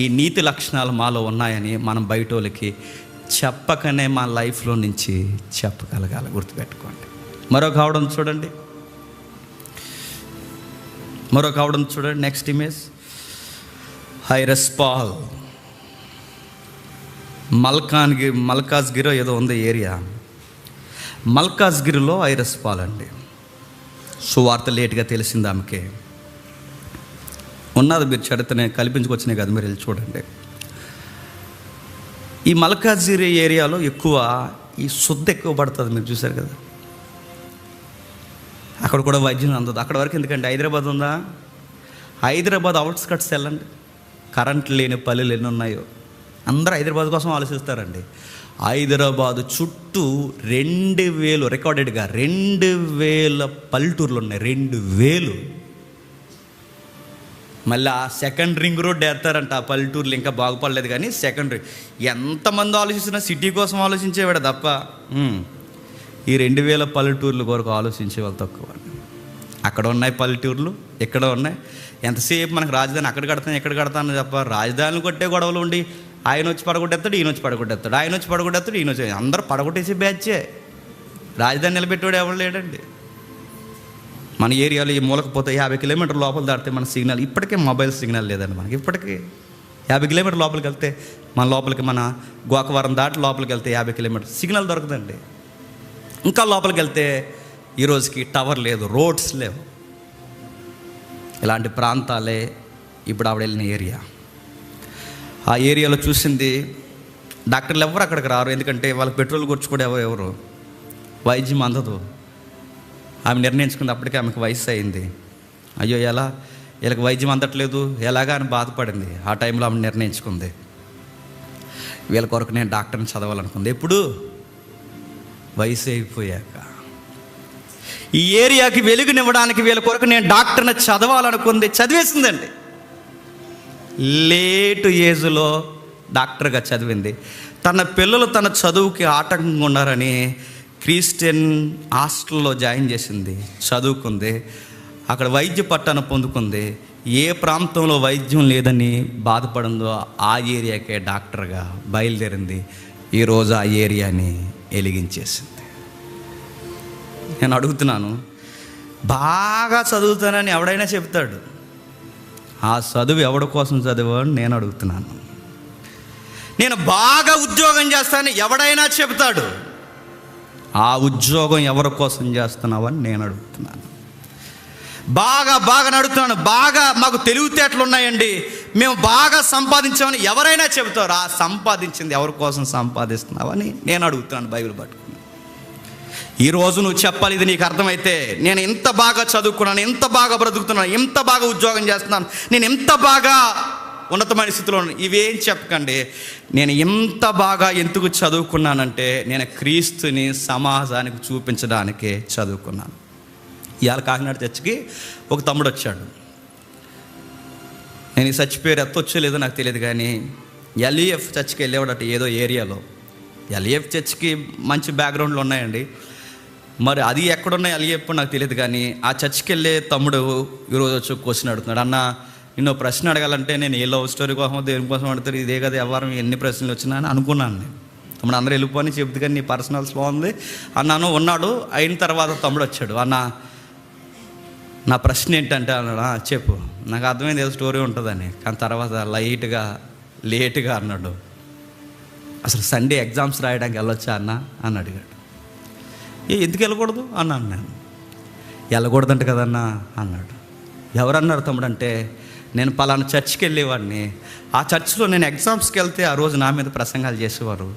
Speaker 1: ఈ నీతి లక్షణాలు మాలో ఉన్నాయని మనం బయట వాళ్ళకి చెప్పకనే మా లైఫ్లో నుంచి చెప్పగలగాలి. గుర్తుపెట్టుకోండి. మరొక ఆవిడను చూడండి, నెక్స్ట్ ఇమేజ్. హైరస్ పాల్ మల్కాజ్గిరి ఏదో ఉంది ఏరియా. మల్కాజ్గిరిలో ఐరస్ పాలండి. సువార్త లేట్గా తెలిసింది ఆమెకి. ఉన్నది, మీరు చరిత్రనే కల్పించుకొచ్చినాయి కదా, మీరు వెళ్ళి చూడండి. ఈ మల్కాజ్గిరి ఏరియాలో ఎక్కువ ఈ శుద్ధ ఎక్కువ పడుతుంది, మీరు చూశారు కదా. అక్కడ కూడా వైద్యం అందదు. అక్కడ వరకు ఎందుకంటే హైదరాబాద్ ఉందా, హైదరాబాద్ అవుట్స్కట్స్ వెళ్ళండి, కరెంట్ లేని పల్లెలు ఎన్ని ఉన్నాయో. అందరూ హైదరాబాద్ కోసం ఆలోచిస్తారండి. హైదరాబాదు చుట్టూ 2000 రికార్డెడ్గా 2000 పల్లెటూర్లు ఉన్నాయి. 2000. మళ్ళీ ఆ సెకండ్ రింగ్ రోడ్ వేస్తారంట. ఆ పల్లెటూర్లు ఇంకా బాగుపడలేదు కానీ సెకండ్ రింగ్. ఎంతమంది ఆలోచిస్తున్నా సిటీ కోసం ఆలోచించేవాడు తప్ప ఈ 2000 పల్లెటూర్ల కొరకు ఆలోచించే వాళ్ళు తక్కువ. అక్కడ ఉన్నాయి పల్లెటూర్లు, ఇక్కడ ఉన్నాయి. ఎంతసేపు మనకు రాజధాని అక్కడ కడతాను ఎక్కడ కడతాను తప్ప రాజధానిని కొట్టే గొడవలు ఉండి ఆయన వచ్చి పడగొట్టేస్తాడు, ఈయన వచ్చి పడగొట్టేస్తాడు, ఆయన వచ్చి పడగొట్టేస్తాడు, ఈయన వచ్చి, అందరూ పడగొట్టేసే బ్యాచే. రాజధాని నిలబెట్టేవాడు ఎవరు లేడండి. మన ఏరియాలో ఈ మూలకపోతే 50 కిలోమీటర్ లోపల దాటితే మన సిగ్నల్, ఇప్పటికే మొబైల్ సిగ్నల్ లేదండి మనకి. ఇప్పటికీ 50 కిలోమీటర్ లోపలికి వెళ్తే మన లోపలికి, మన గోకవరం దాటి లోపలికి వెళ్తే 50 కిలోమీటర్ సిగ్నల్ దొరకదండి. ఇంకా లోపలికి వెళ్తే ఈరోజుకి టవర్ లేదు, రోడ్స్ లేవు. ఇలాంటి ప్రాంతాలే ఇప్పుడు ఆవిడ వెళ్ళిన ఏరియా. ఆ ఏరియాలో చూసింది, డాక్టర్లు ఎవరు అక్కడికి రారు, ఎందుకంటే వాళ్ళకి పెట్రోల్ కూడా ఎవరు వైద్యం అందదు. ఆమె నిర్ణయించుకుంది. అప్పటికే ఆమెకు వయసు అయింది. అయ్యో ఎలా వీళ్ళకి వైద్యం అందట్లేదు ఎలాగా అని బాధపడింది. ఆ టైంలో ఆమె నిర్ణయించుకుంది, వీళ్ళ కొరకు నేను డాక్టర్ని చదవాలనుకుంది. ఎప్పుడు? వయసు అయిపోయాక. ఈ ఏరియాకి వెలుగునివ్వడానికి వీళ్ళ కొరకు నేను డాక్టర్ని చదవాలనుకుంది. చదివేసిందండి. లేటు ఏజ్లో డాక్టర్గా చదివింది. తన పిల్లలు తన చదువుకి ఆటంకంగా ఉన్నారని క్రిస్టియన్ హాస్టల్లో జాయిన్ చేసింది. చదువుకుంది, అక్కడ వైద్య పట్టాను పొందుకుంది. ఏ ప్రాంతంలో వైద్యం లేదని బాధపడిందో ఆ ఏరియాకే డాక్టర్గా బయలుదేరింది. ఈరోజు ఆ ఏరియాని వెలిగించేసింది. నేను అడుగుతున్నాను, బాగా చదువుతానని ఎవడైనా చెప్తాడు. ఆ చదువు ఎవడి కోసం చదివాడు నేను అడుగుతున్నాను. నేను బాగా ఉద్యోగం చేస్తానని ఎవడైనా చెప్తాడు. ఆ ఉద్యోగం ఎవరి కోసం చేస్తున్నావని నేను అడుగుతున్నాను. బాగా నడుతున్నాను, బాగా మాకు తెలివితేటలు ఉన్నాయండి, మేము బాగా సంపాదించామని ఎవరైనా చెబుతారు. ఆ సంపాదించింది ఎవరి కోసం సంపాదిస్తున్నావని నేను అడుగుతున్నాను. బైబిల్ పట్టుకుని ఈరోజు నువ్వు చెప్పాలి. ఇది నీకు అర్థమైతే, నేను ఎంత బాగా చదువుకున్నాను, ఎంత బాగా బ్రతుకుతున్నాను, ఎంత బాగా ఉద్యోగం చేస్తున్నాను, నేను ఎంత బాగా ఉన్నతమైన స్థితిలో ఉన్నాను, ఇవేం చెప్పకండి. నేను ఎంత బాగా ఎందుకు చదువుకున్నానంటే నేను క్రీస్తుని సమాజానికి చూపించడానికే చదువుకున్నాను. ఇవాళ కాకినాడ చర్చికి ఒక తమ్ముడు వచ్చాడు. నేను ఈ చర్చి పేరు ఎత్తొచ్చో లేదో నాకు తెలియదు కానీ ఎల్ఈఎఫ్ చర్చికి వెళ్ళేవాడట ఏదో ఏరియాలో. ఎల్ఈఎఫ్ చర్చికి మంచి బ్యాక్గ్రౌండ్లు ఉన్నాయండి. మరి అది ఎక్కడున్నాయి ఎల్ఈఎఫ్ నాకు తెలియదు కానీ ఆ చర్చికి వెళ్ళే తమ్ముడు ఈరోజు వచ్చి క్వశ్చన్ అడుగుతున్నాడు. అన్న, నిన్ను ప్రశ్న అడగాలంటే నేను ఏ లవ్ స్టోరీ కోసం దేనికోసం అడుగుతారు, ఇదే కదా ఎవరం ఎన్ని ప్రశ్నలు వచ్చినా అని అనుకున్నాను నేను. తమ్ముడు అందరూ వెళ్ళిపోని చెబుతు కానీ నీ పర్సనల్స్ బాగుంది అన్నాను. ఉన్నాడు. అయిన తర్వాత తమ్ముడు వచ్చాడు. అన్న, నా ప్రశ్న ఏంటంటే అన్నాడు. చెప్పు, నాకు అర్థమైంది ఏదో స్టోరీ ఉంటుందని. కానీ తర్వాత లేటుగా అన్నాడు. అసలు సండే ఎగ్జామ్స్ రాయడానికి వెళ్ళొచ్చా అన్న అని అడిగాడు. ఎందుకు వెళ్ళకూడదు అన్నాను నేను. వెళ్ళకూడదంట కదన్నా అన్నాడు. ఎవరన్నారు తమ్ముడు అంటే, నేను పలానా చర్చికి వెళ్ళేవాడిని, ఆ చర్చిలో నేను ఎగ్జామ్స్కి వెళ్తే ఆ రోజు నా మీద ప్రసంగాలు చేసేవారు,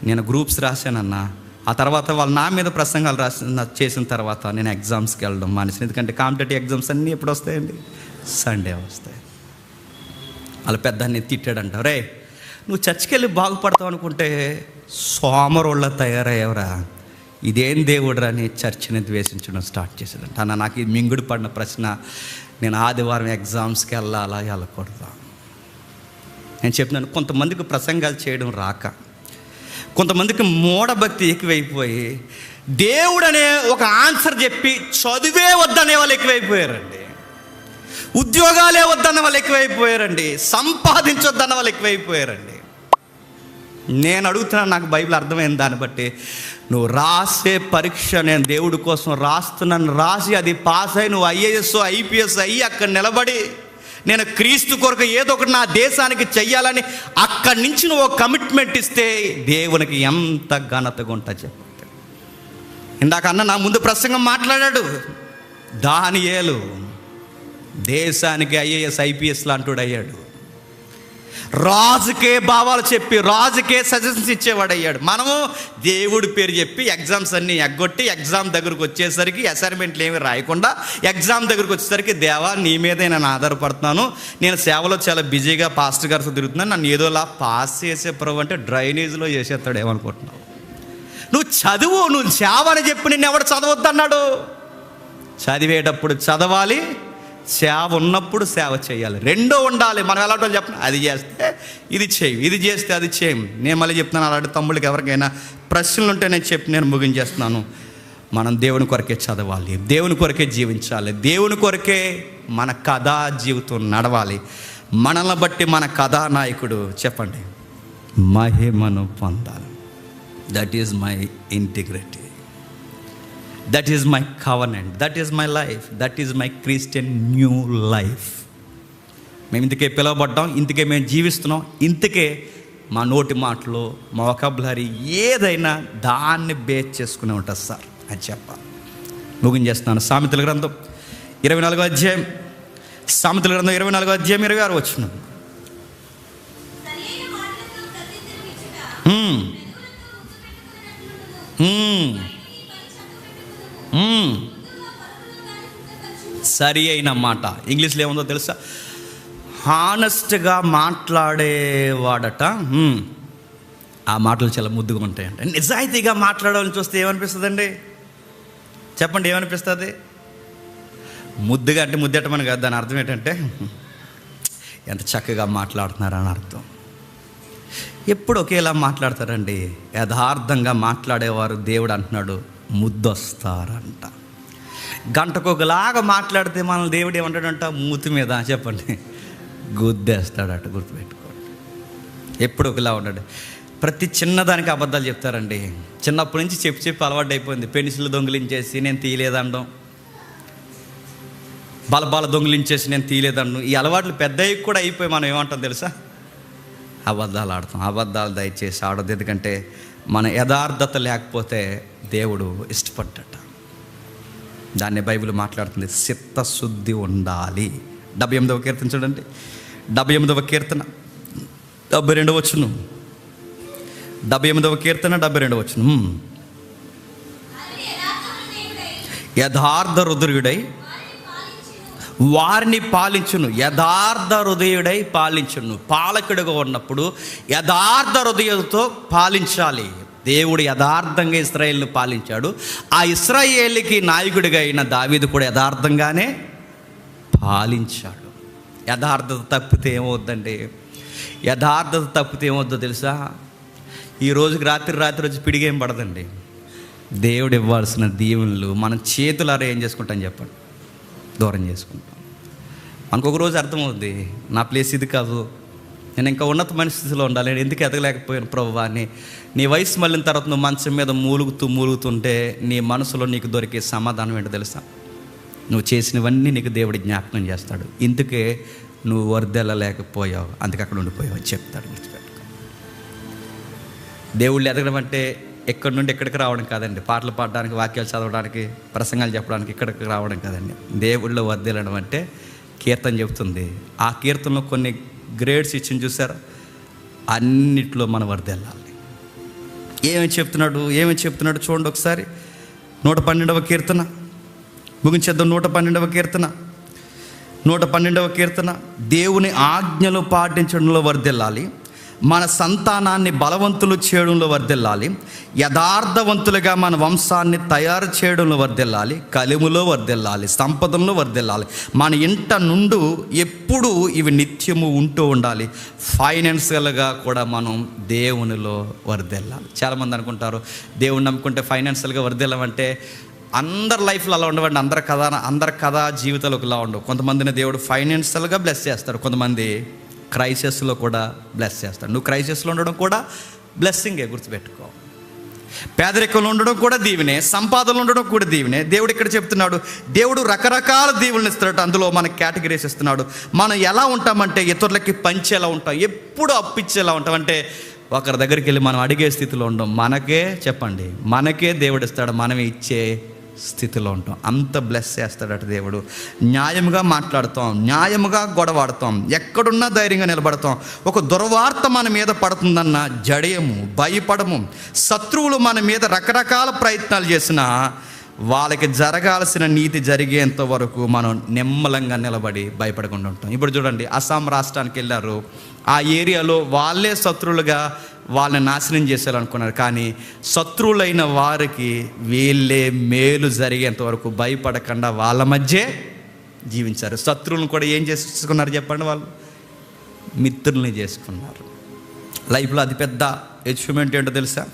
Speaker 1: నేను గ్రూప్స్ రాశానన్నా. ఆ తర్వాత వాళ్ళు నా మీద ప్రసంగాలు చేసిన తర్వాత నేను ఎగ్జామ్స్కి వెళ్ళడం మానేసి, ఎందుకంటే కాంపిటేటివ్ ఎగ్జామ్స్ అన్నీ ఎప్పుడు వస్తాయండి? సండే వస్తాయి. వాళ్ళ పెద్దాన్ని తిట్టాడంట, రే నువ్వు చర్చికి వెళ్ళి బాగుపడతావు అనుకుంటే సోమరోళ్ళ తయారయ్యేవరా, ఇదేం దేవుడు అని చర్చిని ద్వేషించడం స్టార్ట్ చేశాడంట. అన్న, నాకు ఇది మింగుడు పడిన ప్రశ్న, నేను ఆదివారం ఎగ్జామ్స్కి వెళ్ళకూడదా? నేను చెప్పినాను, కొంతమందికి ప్రసంగాలు చేయడం రాక, కొంతమందికి మూఢభక్తి ఎక్కువైపోయి దేవుడు అనే ఒక ఆన్సర్ చెప్పి చదువే వద్దనే వాళ్ళు ఎక్కువైపోయారండి. ఉద్యోగాలే వద్దన్న వాళ్ళు ఎక్కువైపోయారండి. సంపాదించొద్దన్న వాళ్ళు ఎక్కువైపోయారండి. నేను అడుగుతున్నాను, నాకు బైబిల్ అర్థమైంది దాన్ని బట్టి, నువ్వు రాసే పరీక్ష నేను దేవుడి కోసం రాస్తున్నాను, రాసి అది పాస్ అయ్యి నువ్వు ఐఏఎస్ ఐపీఎస్ అయ్యి అక్కడ నిలబడి నేను క్రీస్తు కొరకు ఏదో ఒకటి నా దేశానికి చెయ్యాలని అక్కడి నుంచి నువ్వు కమిట్మెంట్ ఇస్తే దేవునికి ఎంత ఘనతగా ఉంటా చెప్పు. ఇందాక అన్న నా ముందు ప్రసంగం మాట్లాడాడు. దానియేలు దేశానికి ఐఏఎస్ ఐపీఎస్ లాంటి అయ్యాడు. రాజుకే భావాలు చెప్పి రాజుకే సజెషన్స్ ఇచ్చేవాడు అయ్యాడు. మనము దేవుడి పేరు చెప్పి ఎగ్జామ్స్ అన్నీ ఎగ్గొట్టి ఎగ్జామ్ దగ్గరకు వచ్చేసరికి అసైన్మెంట్లు ఏమి రాయకుండా ఎగ్జామ్ దగ్గరకు వచ్చేసరికి దేవా నీ మీదే నేను ఆధారపడుతున్నాను, నేను సేవలో చాలా బిజీగా పాస్టర్ గారితో తిరుగుతున్నాను, నన్ను ఏదోలా పాస్ చేసే ప్రభు అంటే డ్రైనేజ్లో చేసేస్తాడు ఏమనుకుంటున్నావు? నువ్వు చదువు, నువ్వు సేవ అని చెప్పి నిన్ను ఎవడు చదవద్దు అన్నాడు? చదివేటప్పుడు చదవాలి, సేవ ఉన్నప్పుడు సేవ చేయాలి, రెండో ఉండాలి. మనం ఎలా ఉండాలి చెప్పండి? అది చేస్తే ఇది చేయి, ఇది చేస్తే అది చేయం. నేను మళ్ళీ చెప్తున్నాను, అలాంటి తమ్ముళ్ళకి ఎవరికైనా ప్రశ్నలు ఉంటే నేను ముగించేస్తున్నాను. మనం దేవుని కొరకే చదవాలి, దేవుని కొరకే జీవించాలి, దేవుని కొరకే మన కథా జీవితం నడవాలి. మనల్ని బట్టి మన కథానాయకుడు చెప్పండి మహిమను పొందాలి. That is my integrity, that is my covenant, that is my life, that is my Christian new life. మేము ఇంతకే పిలువబడ్డాం, ఇంతకే మేము జీవిస్తున్నాం, ఇంతకే మా నోటి మాటలు, మా వొకాబులరీ ఏదైనా దాన్ని బేస్ చేసుకునే ఉంటుంది సార్ అని చెప్పాలి. ముగించేస్తున్నాను. సామెతల గ్రంథం 24వ అధ్యాయం, సామెతల గ్రంథం 24వ అధ్యాయం 26 వచనం. సరి అయిన మాట ఇంగ్లీష్లో ఏముందో తెలుసా? హానెస్ట్గా మాట్లాడేవాడట. ఆ మాటలు చాలా ముద్దుగా ఉంటాయంట. నిజాయితీగా మాట్లాడాలని చూస్తే ఏమనిపిస్తుందండి చెప్పండి? ఏమనిపిస్తుంది? ముద్దుగా అంటే ముద్దెట్టమని కాదు, దాని అర్థం ఏంటంటే ఎంత చక్కగా మాట్లాడుతున్నారని అర్థం. ఎప్పుడు ఒకేలా మాట్లాడతారండి? యథార్థంగా మాట్లాడేవారు దేవుడు అంటున్నాడు ముద్దొస్తారంట. గంటకు ఒకలాగా మాట్లాడితే మనల్ని దేవుడు ఏమంటాడంట? మూతి మీద చెప్పండి గుద్దేస్తాడట. గుర్తుపెట్టుకోండి, ఎప్పుడు ఒకలా ఉన్నాడు. ప్రతి చిన్నదానికి అబద్ధాలు చెప్తారండి. చిన్నప్పటి నుంచి చెప్పి అలవాటు అయిపోయింది. పెన్సిల్ దొంగిలించేసి నేను తీయలేదండం, బలబాల దొంగిలించేసి నేను తీయలేదండం. ఈ అలవాట్లు పెద్దవి కూడా అయిపోయి మనం ఏమంటాం తెలుసా? అబద్ధాలు ఆడతాం. అబద్ధాలు దయచేసి ఆడద్దు, ఎందుకంటే మన యథార్థత లేకపోతే దేవుడు ఇష్టపడ్డట. దాన్ని బైబిల్ మాట్లాడుతుంది, చిత్తశుద్ధి ఉండాలి. 78వ కీర్తన చూడండి, 78వ కీర్తన 72వ వచనం. 78వ కీర్తన 72వ వచనం. యథార్థ హృదయుడై వారిని పాలించును. యథార్థ హృదయుడై పాలించును. పాలకుడిగా ఉన్నప్పుడు యథార్థ హృదయంతో పాలించాలి. దేవుడు యథార్థంగా ఇశ్రాయేలును పాలించాడు. ఆ ఇశ్రాయేలుకి నాయకుడిగా అయిన దావీదు కూడా యథార్థంగానే పాలించాడు. యథార్థత తప్పితే ఏమవుద్దండి? యథార్థత తప్పితే ఏమవుద్దో తెలుసా? ఈ రోజుకి రాత్రి వచ్చి పిడిగేం పడదండి. దేవుడు ఇవ్వాల్సిన దీవెనలు మనం చేతులారా ఏం చేసుకుంటాం చెప్పండి? దూరం చేసుకుంటాం. మనకు ఒక రోజు అర్థమవుద్ది, నా ప్లేస్ ఇది కాదు, నేను ఇంకా ఉన్నత పరిస్థితిలో ఉండాలి, నేను ఎందుకు ఎదగలేకపోయాను ప్రభువా అని. నీ వయసు మళ్ళిన తర్వాత నువ్వు మంచం మీద మూలుగుతుంటే నీ మనసులో నీకు దొరికే సమాధానం ఏంటో తెలుసా? నువ్వు చేసినవన్నీ నీకు దేవుడి జ్ఞాపకం చేస్తాడు. ఇందుకే నువ్వు వర్దెళ్ళలేకపోయావు, అందుకే అక్కడ ఉండిపోయావు అని చెప్తాడు. గుర్తుపెట్టుకో. దేవుళ్ళు ఎదగడం అంటే ఎక్కడి నుండి ఎక్కడికి రావడం కాదండి. పాటలు పాడడానికి, వాక్యాలు చదవడానికి, ప్రసంగాలు చెప్పడానికి ఇక్కడికి రావడం కాదండి. దేవుళ్ళు వర్దెళ్ళడం అంటే కీర్తన చెబుతుంది. ఆ కీర్తనలో కొన్ని గ్రేడ్స్ ఇచ్చింది చూసారా? అన్నిట్లో మనం వర్దెళ్ళాలి. ఏమేమి చెప్తున్నాడు చూడండి ఒకసారి. 112వ కీర్తన ముగించేద్దాం. 112వ కీర్తన. దేవుని ఆజ్ఞలు పాటించడంలో వర్దెల్లాలి, మన సంతానాన్ని బలవంతులు చేయడంలో వర్దెల్లాలి, యథార్థవంతులుగా మన వంశాన్ని తయారు చేయడంలో వర్దెల్లాలి, కలిములో వర్దెల్లాలి, సంపదల్లో వర్దెల్లాలి, మన ఇంట నుండి ఎప్పుడూ ఇవి నిత్యము ఉంటూ ఉండాలి. ఫైనాన్షియల్గా కూడా మనం దేవునిలో వర్దెల్లాలి. చాలామంది అనుకుంటారు దేవుని నమ్ముకుంటే ఫైనాన్షియల్గా వర్దెల్లామంటే అందరి లైఫ్లో అలా ఉండవండి. అందరి కథ జీవితాలకు ఇలా ఉండవు. కొంతమందిని దేవుడు ఫైనాన్షియల్గా బ్లెస్ చేస్తాడు, కొంతమంది క్రైసిస్లో కూడా బ్లెస్ చేస్తాడు. నువ్వు క్రైసిస్లో ఉండడం కూడా బ్లెస్సింగే, గుర్తుపెట్టుకో. పేదరికంలో ఉండడం కూడా దీవెనే, సంపాదనలో ఉండడం కూడా దీవెనే. దేవుడు ఇక్కడ చెప్తున్నాడు, దేవుడు రకరకాల దీవులను ఇస్తున్నాడు. అందులో మనకి కేటగిరీస్ ఇస్తున్నాడు. మనం ఎలా ఉంటామంటే ఇతరులకి పంచేలా ఉంటాం, ఎప్పుడు అప్పిచ్చేలా ఉంటాం. అంటే ఒకరి దగ్గరికి వెళ్ళి మనం అడిగే స్థితిలో ఉండం, మనకే దేవుడు ఇస్తాడు, మనమే ఇచ్చే స్థితిలో ఉంటాం. అంత బ్లెస్ చేస్తాడట దేవుడు. న్యాయముగా మాట్లాడతాం, న్యాయముగా గొడవాడతాం, ఎక్కడున్నా ధైర్యంగా నిలబడతాం. ఒక దుర్వార్త మన మీద పడుతుందన్న జడయము, భయపడము. శత్రువులు మన మీద రకరకాల ప్రయత్నాలు చేసినా వాళ్ళకి జరగాల్సిన నీతి జరిగేంత వరకు మనం నిమ్మలంగా నిలబడి భయపడకుండా ఉంటాం. ఇప్పుడు చూడండి, అస్సాం రాష్ట్రానికి వెళ్ళారు. ఆ ఏరియాలో వాళ్ళే శత్రువులుగా వాళ్ళని నాశనం చేసేయాలనుకున్నారు. కానీ శత్రువులైన వారికి వీళ్ళే మేలు జరిగేంత వరకు భయపడకుండా వాళ్ళ మధ్యే జీవించారు. శత్రువులను కూడా ఏం చేసుకున్నారు చెప్పండి? వాళ్ళు మిత్రుల్ని చేసుకున్నారు. లైఫ్లో అతిపెద్ద అచీవ్మెంట్ ఏంటో తెలుసా?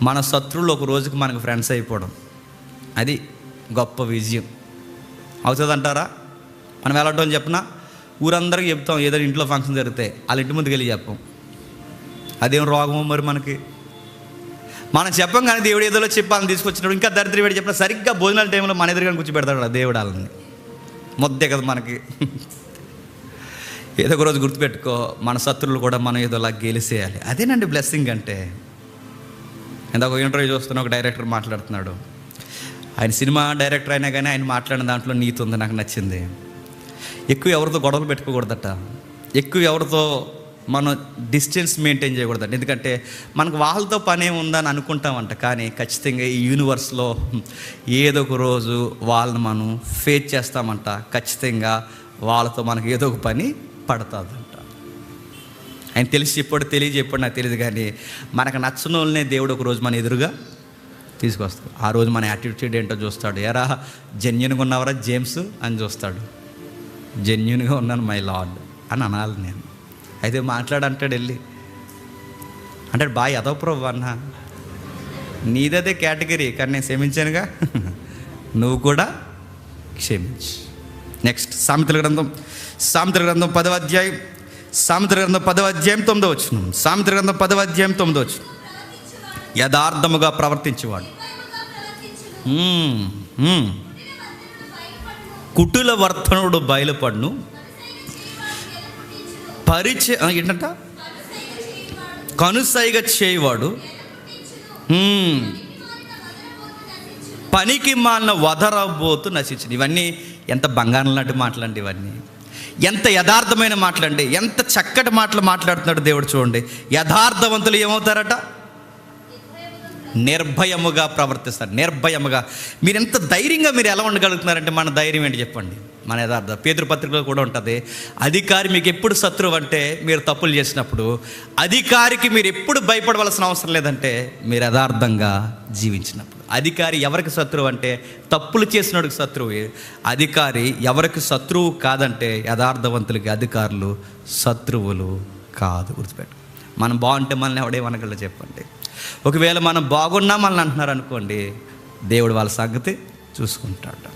Speaker 1: మన శత్రువులు ఒక రోజుకి మనకు ఫ్రెండ్స్ అయిపోవడం. అది గొప్ప విజయం. అవుతుందంటారా? మనం వెళ్ళటం చెప్పినా ఊరందరికీ చెప్తాం, ఏదైనా ఇంట్లో ఫంక్షన్ జరిగితే వాళ్ళ ఇంటి ముందుకు వెళ్ళి చెప్పాం. అదేం రోగమో మరి మనకి. మనం చెప్పం కానీ దేవుడు ఏదో చెప్పాలని తీసుకొచ్చినాడు. ఇంకా దరిద్రం వేడి చెప్పిన సరిగ్గా భోజనాల టైంలో మన ఎదురుగా కూర్చోబెడతాడు దేవుడు వాళ్ళని. మొద్దే కదా మనకి. ఏదో ఒక రోజు గుర్తుపెట్టుకో, మన శత్రువులు కూడా మనం ఏదోలా గెలిసేయాలి. అదేనండి బ్లెస్సింగ్ అంటే. ఇందాక ఇంటర్వ్యూ చూస్తున్న ఒక డైరెక్టర్ మాట్లాడుతున్నాడు. ఆయన సినిమా డైరెక్టర్ అయినా కానీ ఆయన మాట్లాడిన దాంట్లో నీతి ఉంది, నాకు నచ్చింది. ఎక్కువ ఎవరితో గొడవలు పెట్టుకోకూడదట, ఎక్కువ ఎవరితో మనం డిస్టెన్స్ మెయింటైన్ చేయకూడదంట. ఎందుకంటే మనకు వాళ్ళతో పని ఏముందని అనుకుంటామంట, కానీ ఖచ్చితంగా ఈ యూనివర్స్లో ఏదో ఒక రోజు వాళ్ళని మనం ఫేస్ చేస్తామంట. ఖచ్చితంగా వాళ్ళతో మనకు ఏదో ఒక పని పడుతుందంట. ఆయన తెలియజెప్పాడు నాకు తెలియదు, కానీ మనకు నచ్చిన వాళ్ళనే దేవుడు ఒక రోజు మన ఎదురుగా తీసుకొస్తాడు. ఆ రోజు మన యాటిట్యూడ్ ఏంటో చూస్తాడు. ఎరా జెన్యున్గా ఉన్నవరా జేమ్స్ అని చూస్తాడు. జెన్యున్గా ఉన్నాను మై లార్డ్ అని అనాలి నేను. అయితే మాట్లాడంటాడు వెళ్ళి, అంటాడు బాయ్ అదో ప్రభు అన్న, నీదదే కేటగిరీ, కానీ నేను క్షమించానుగా, నువ్వు కూడా క్షమించు. నెక్స్ట్ సామెతల గ్రంథం 10వ అధ్యాయం, సామెతల గ్రంథం 10వ అధ్యాయం 9వ వచనం. సామెతల గ్రంథం 10వ అధ్యాయం 9వ వచనం. యథార్థముగా ప్రవర్తించేవాడు కుటుల వర్తనుడు బయలుపడును, ఏంటంట కనుసైగ చేయవాడు పనికి మాలిన వదరబోతు నశించింది. ఇవన్నీ ఎంత బంగారం లాంటి మాటలండి, ఇవన్నీ ఎంత యథార్థమైన మాటలండి, ఎంత చక్కటి మాటలు మాట్లాడుతున్నాడు దేవుడు. చూడండి, యథార్థవంతులు ఏమవుతారట? నిర్భయముగా ప్రవర్తిస్తారు. నిర్భయముగా. మీరు ఎంత ధైర్యంగా మీరు ఎలా ఉండగలుగుతున్నారంటే మన ధైర్యం ఏంటి చెప్పండి? మన యథార్థం. పేతురు పత్రికలో కూడా ఉంటుంది, అధికారి మీకు ఎప్పుడు శత్రువు అంటే మీరు తప్పులు చేసినప్పుడు. అధికారికి మీరు ఎప్పుడు భయపడవలసిన అవసరం లేదంటే మీరు యథార్థంగా జీవించినప్పుడు. అధికారి ఎవరికి శత్రువు అంటే తప్పులు చేసినోడికి శత్రువు. అధికారి ఎవరికి శత్రువు కాదంటే యథార్థవంతులకి అధికారులు శత్రువులు కాదు. గుర్తుపెట్టు. మనం బాగుంటే మనల్ని ఎవడేమనగలరు చెప్పండి? ఒకవేళ మనం బాగున్నా మనల్ని అంటున్నారు అనుకోండి, దేవుడు వాళ్ళ సంగతి చూసుకుంటాడు.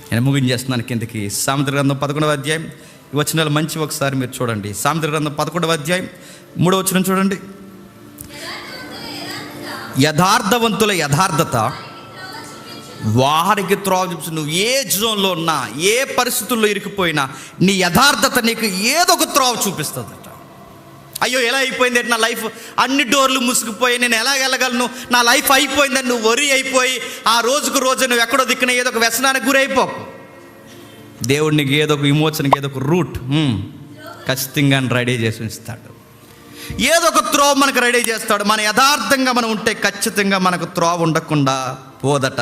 Speaker 1: నేను ముగించేస్తున్నాను కిందకి. సామెతల గ్రంథం 11వ అధ్యాయం ఈ వచనాలు మంచి ఒకసారి మీరు చూడండి. సామెతల గ్రంథం 11వ అధ్యాయం 3వ వచనం చూడండి. యథార్థవంతుల యథార్థత వారికి త్రోవ చూపించు. నువ్వు ఏ జోన్లో ఉన్నా, ఏ పరిస్థితుల్లో ఇరుక్కుపోయినా నీ యథార్థత నీకు ఏదో ఒక త్రోవ చూపిస్తుంది. అయ్యో ఎలా అయిపోయింది, నా లైఫ్ అన్ని డోర్లు మూసుకుపోయి నేను ఎలా వెళ్ళగలను, నా లైఫ్ అయిపోయిందని నువ్వు వరి అయిపోయి ఆ రోజుకు రోజు నువ్వు ఎక్కడో దిక్కున ఏదో ఒక వ్యసనానికి గురైపోకు. దేవుడు నీకు ఏదో ఒక విమోచనకి ఏదో ఒక రూట్ ఖచ్చితంగా రెడీ చేసి ఉంచుతాడు. ఏదో ఒక త్రోవ మనకు రెడీ చేస్తాడు. మన యథార్థంగా మనం ఉంటే ఖచ్చితంగా మనకు త్రోవ ఉండకుండా పోదట.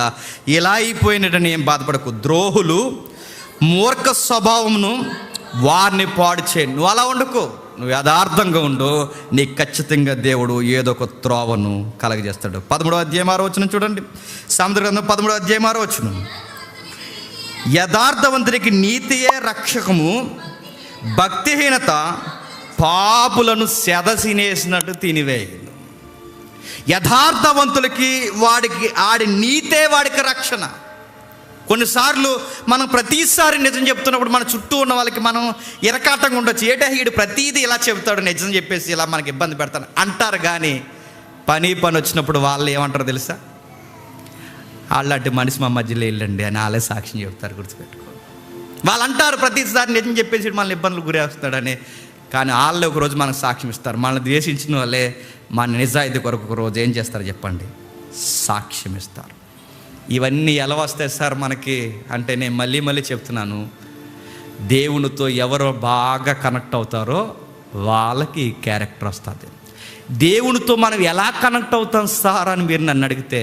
Speaker 1: ఇలా అయిపోయినట్టని ఏం బాధపడకు. ద్రోహులు మూర్ఖ స్వభావమును వారిని పాడు చేయండి. నువ్వు అలా ఉండకు, నువ్వు యథార్థంగా ఉండు, నీకు ఖచ్చితంగా దేవుడు ఏదో ఒక త్రోవను కలగజేస్తాడు. 13వ అధ్యాయం 6వ వచనం చూడండి. సామెతల గ్రంథం 13వ అధ్యాయం 6వ వచనం. యథార్థవంతునికి నీతియే రక్షకము, భక్తిహీనత పాపులను సెదసినేసినట్టు తినివేయను. యథార్థవంతులకి ఆడి నీతే వాడికి రక్షణ. కొన్నిసార్లు మనం ప్రతిసారి నిజం చెప్తున్నప్పుడు మన చుట్టూ ఉన్న వాళ్ళకి మనం ఇరకాటంగా ఉండొచ్చు. వీడు ప్రతీది ఇలా చెబుతాడు, నిజం చెప్పేసి ఇలా మనకి ఇబ్బంది పెడతాను అంటారు. కానీ పని వచ్చినప్పుడు వాళ్ళు ఏమంటారో తెలుసా? అలాంటి మనిషి మా మధ్యలో వెళ్ళండి అని వాళ్ళే సాక్ష్యం చెప్తారు. గుర్తుపెట్టుకో. వాళ్ళు అంటారు ప్రతిసారి నిజం చెప్పేసి మనల్ని ఇబ్బందులు గురేస్తాడని, కానీ వాళ్ళే ఒకరోజు మనకు సాక్ష్యం ఇస్తారు. మనల్ని ద్వేషించిన వాళ్ళే మన నిజాయితీ కొరకు ఒకరోజు ఏం చేస్తారు చెప్పండి? సాక్ష్యం ఇస్తారు. ఇవన్నీ ఎలా వస్తాయి సార్ మనకి అంటే, నేను మళ్ళీ చెప్తున్నాను, దేవునితో ఎవరు బాగా కనెక్ట్ అవుతారో వాళ్ళకి ఈ క్యారెక్టర్ వస్తుంది. దేవునితో మనం ఎలా కనెక్ట్ అవుతాం సార్ అని మీరు నన్ను అడిగితే,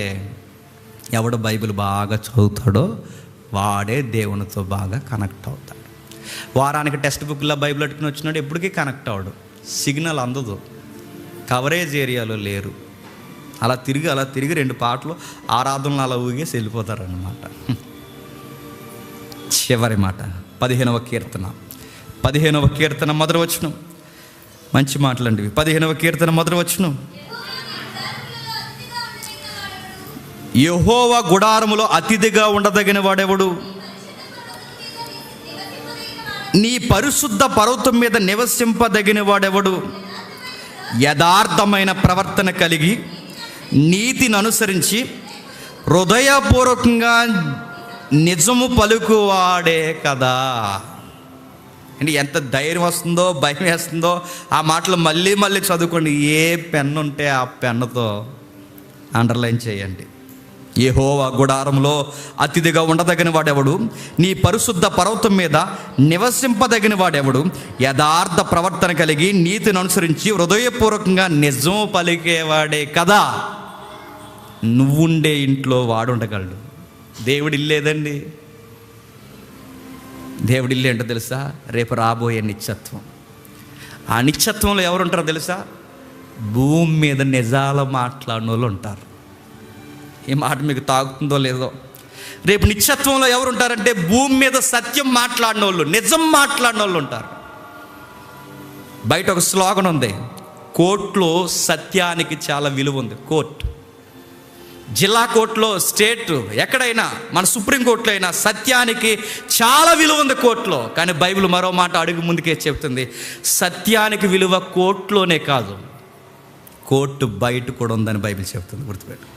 Speaker 1: ఎవడు బైబిల్ బాగా చదువుతాడో వాడే దేవునితో బాగా కనెక్ట్ అవుతాడు. వారానికి టెక్స్ట్ బుక్లో బైబిల్ పెట్టుకుని వచ్చినాడు ఎప్పటికీ కనెక్ట్ అవ్వడు. సిగ్నల్ అందదు, కవరేజ్ ఏరియాలో లేరు. అలా తిరిగి 2 పాటలు ఆరాధనలు అలా ఊగేసి వెళ్ళిపోతారన్నమాట. చివరి మాట 15వ కీర్తన మొదటి వచనం. మంచి మాటలండి. 15వ కీర్తన మొదటి వచనం. యెహోవా గుడారములో అతిథిగా ఉండదగిన వాడెవడు? నీ పరిశుద్ధ పర్వతం మీద నివసింపదగిన వాడెవడు? యథార్థమైన ప్రవర్తన కలిగి నీతిని అనుసరించి హృదయపూర్వకంగా నిజము పలుకువాడే కదా. అంటే ఎంత ధైర్యం వస్తుందో, భయం వేస్తుందో ఆ మాటలు మళ్ళీ చదువుకోండి. ఏ పెన్ను ఉంటే ఆ పెన్నుతో అండర్లైన్ చేయండి. యెహోవా గుడారంలో అతిథిగా ఉండదగిన వాడెవడు? నీ పరిశుద్ధ పర్వతం మీద నివసింపదగిన వాడెవడు? యథార్థ ప్రవర్తన కలిగి నీతిని అనుసరించి హృదయపూర్వకంగా నిజం పలికేవాడే కదా. నువ్వుండే ఇంట్లో వాడు ఉండగలడు. దేవుడి ఇల్లేదండి. దేవుడి ఇల్లు ఏంటో తెలుసా? రేపు రాబోయే నిత్యత్వం. ఆ నిత్యత్వంలో ఎవరుంటారో తెలుసా? భూమి మీద నిజాలు మాట్లాడిన వాళ్ళు ఉంటారు. ఈ మాట మీకు తాగుతుందో లేదో. రేపు నిత్యత్వంలో ఎవరు ఉంటారంటే భూమి మీద సత్యం మాట్లాడిన వాళ్ళు, నిజం మాట్లాడిన వాళ్ళు ఉంటారు. బయట ఒక స్లోగన్ ఉంది, కోర్టులో సత్యానికి చాలా విలువ ఉంది. కోర్టు, జిల్లా కోర్టులో, స్టేట్ ఎక్కడైనా, మన సుప్రీంకోర్టులో అయినా సత్యానికి చాలా విలువ ఉంది కోర్టులో. కానీ బైబిల్ మరో మాట అడుగు ముందుకే చెప్తుంది, సత్యానికి విలువ కోర్టులోనే కాదు, కోర్టు బయట కూడా ఉందని బైబిల్ చెప్తుంది. గుర్తుపెట్టుకో.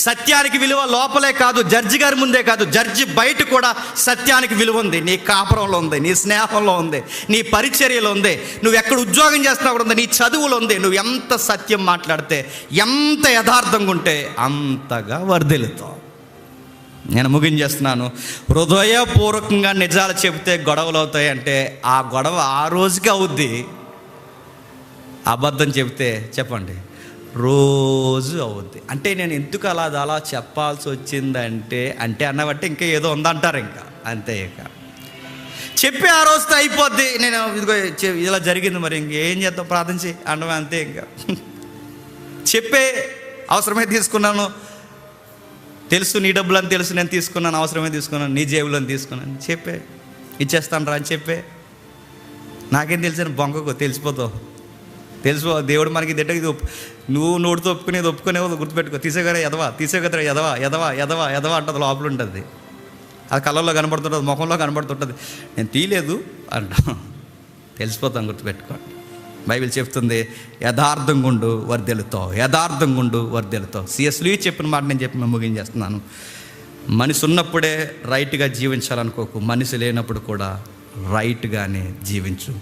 Speaker 1: సత్యానికి విలువ లోపలే కాదు, జడ్జి గారి ముందే కాదు, జడ్జి బయట కూడా సత్యానికి విలువ ఉంది. నీ కాపురంలో ఉంది, నీ స్నేహంలో ఉంది, నీ పరిచర్యలో ఉంది, నువ్వు ఎక్కడ ఉద్యోగం చేస్తున్నావు కూడా ఉంది, నీ చదువులో ఉంది. నువ్వు ఎంత సత్యం మాట్లాడితే, ఎంత యథార్థంగా ఉంటే అంతగా వర్ధిల్లుతావు. నేను ముగించేస్తున్నాను. హృదయపూర్వకంగా నిజాలు చెబితే గొడవలు అవుతాయి అంటే, ఆ గొడవ ఆ రోజుకి అవుద్ది. అబద్ధం చెబితే చెప్పండి రోజు అవుద్ది. అంటే నేను ఎందుకు అలా చెప్పాల్సి వచ్చిందంటే అన్నబట్టి ఇంకా ఏదో ఉందంటారు, ఇంకా అంతే. ఇక చెప్పి ఆ రోజుతో అయిపోద్ది. నేను ఇదిగో ఇలా జరిగింది, మరి ఇంకేం చేద్దాం, ప్రార్థించి అనడం అంతే. ఇంకా చెప్పే అవసరమే తీసుకున్నాను, తెలుసు నీ డబ్బులు అని తెలుసు, నేను తీసుకున్నాను, అవసరమే తీసుకున్నాను, నీ జేబులో తీసుకున్నాను, చెప్పే ఇచ్చేస్తాను రా అని చెప్పే. నాకేం తెలిసిన బొంగకు తెలిసిపోతావు, తెలుసు దేవుడు మనకి తిట్టకి నువ్వు నోటితో ఒప్పుకునేది గుర్తుపెట్టుకో. తీసేగరా ఎదవా అంటది, లోపల ఉంటుంది. అది కళ్ళల్లో కనబడుతుంటుంది, ముఖంలో కనబడుతుంటుంది. నేను తీయలేదు అంట, తెలిసిపోతాం. గుర్తుపెట్టుకోండి. బైబిల్ చెప్తుంది, యథార్థంగా ఉండు వర్ధిల్లుతావు. సిఎస్ లూయిస్ చెప్పిన మాట నేను చెప్పి ముగించేస్తున్నాను. మనిషి ఉన్నప్పుడే రైట్గా జీవించాలనుకోకు, మనిషి లేనప్పుడు కూడా రైట్గానే జీవించు.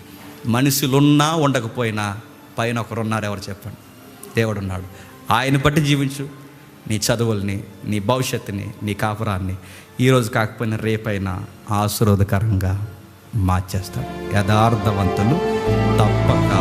Speaker 1: మనుషులున్నా ఉండకపోయినా పైన ఒకరున్నారు, ఎవరు చెప్పండి? దేవుడు ఉన్నాడు. ఆయన బట్టి జీవించు. నీ చదువుల్ని, నీ భవిష్యత్తుని, నీ కాపురాన్ని ఈరోజు కాకపోయినా రేపైనా ఆశీర్వాదకరంగా మార్చేస్తాడు. యథార్థవంతులు తప్పక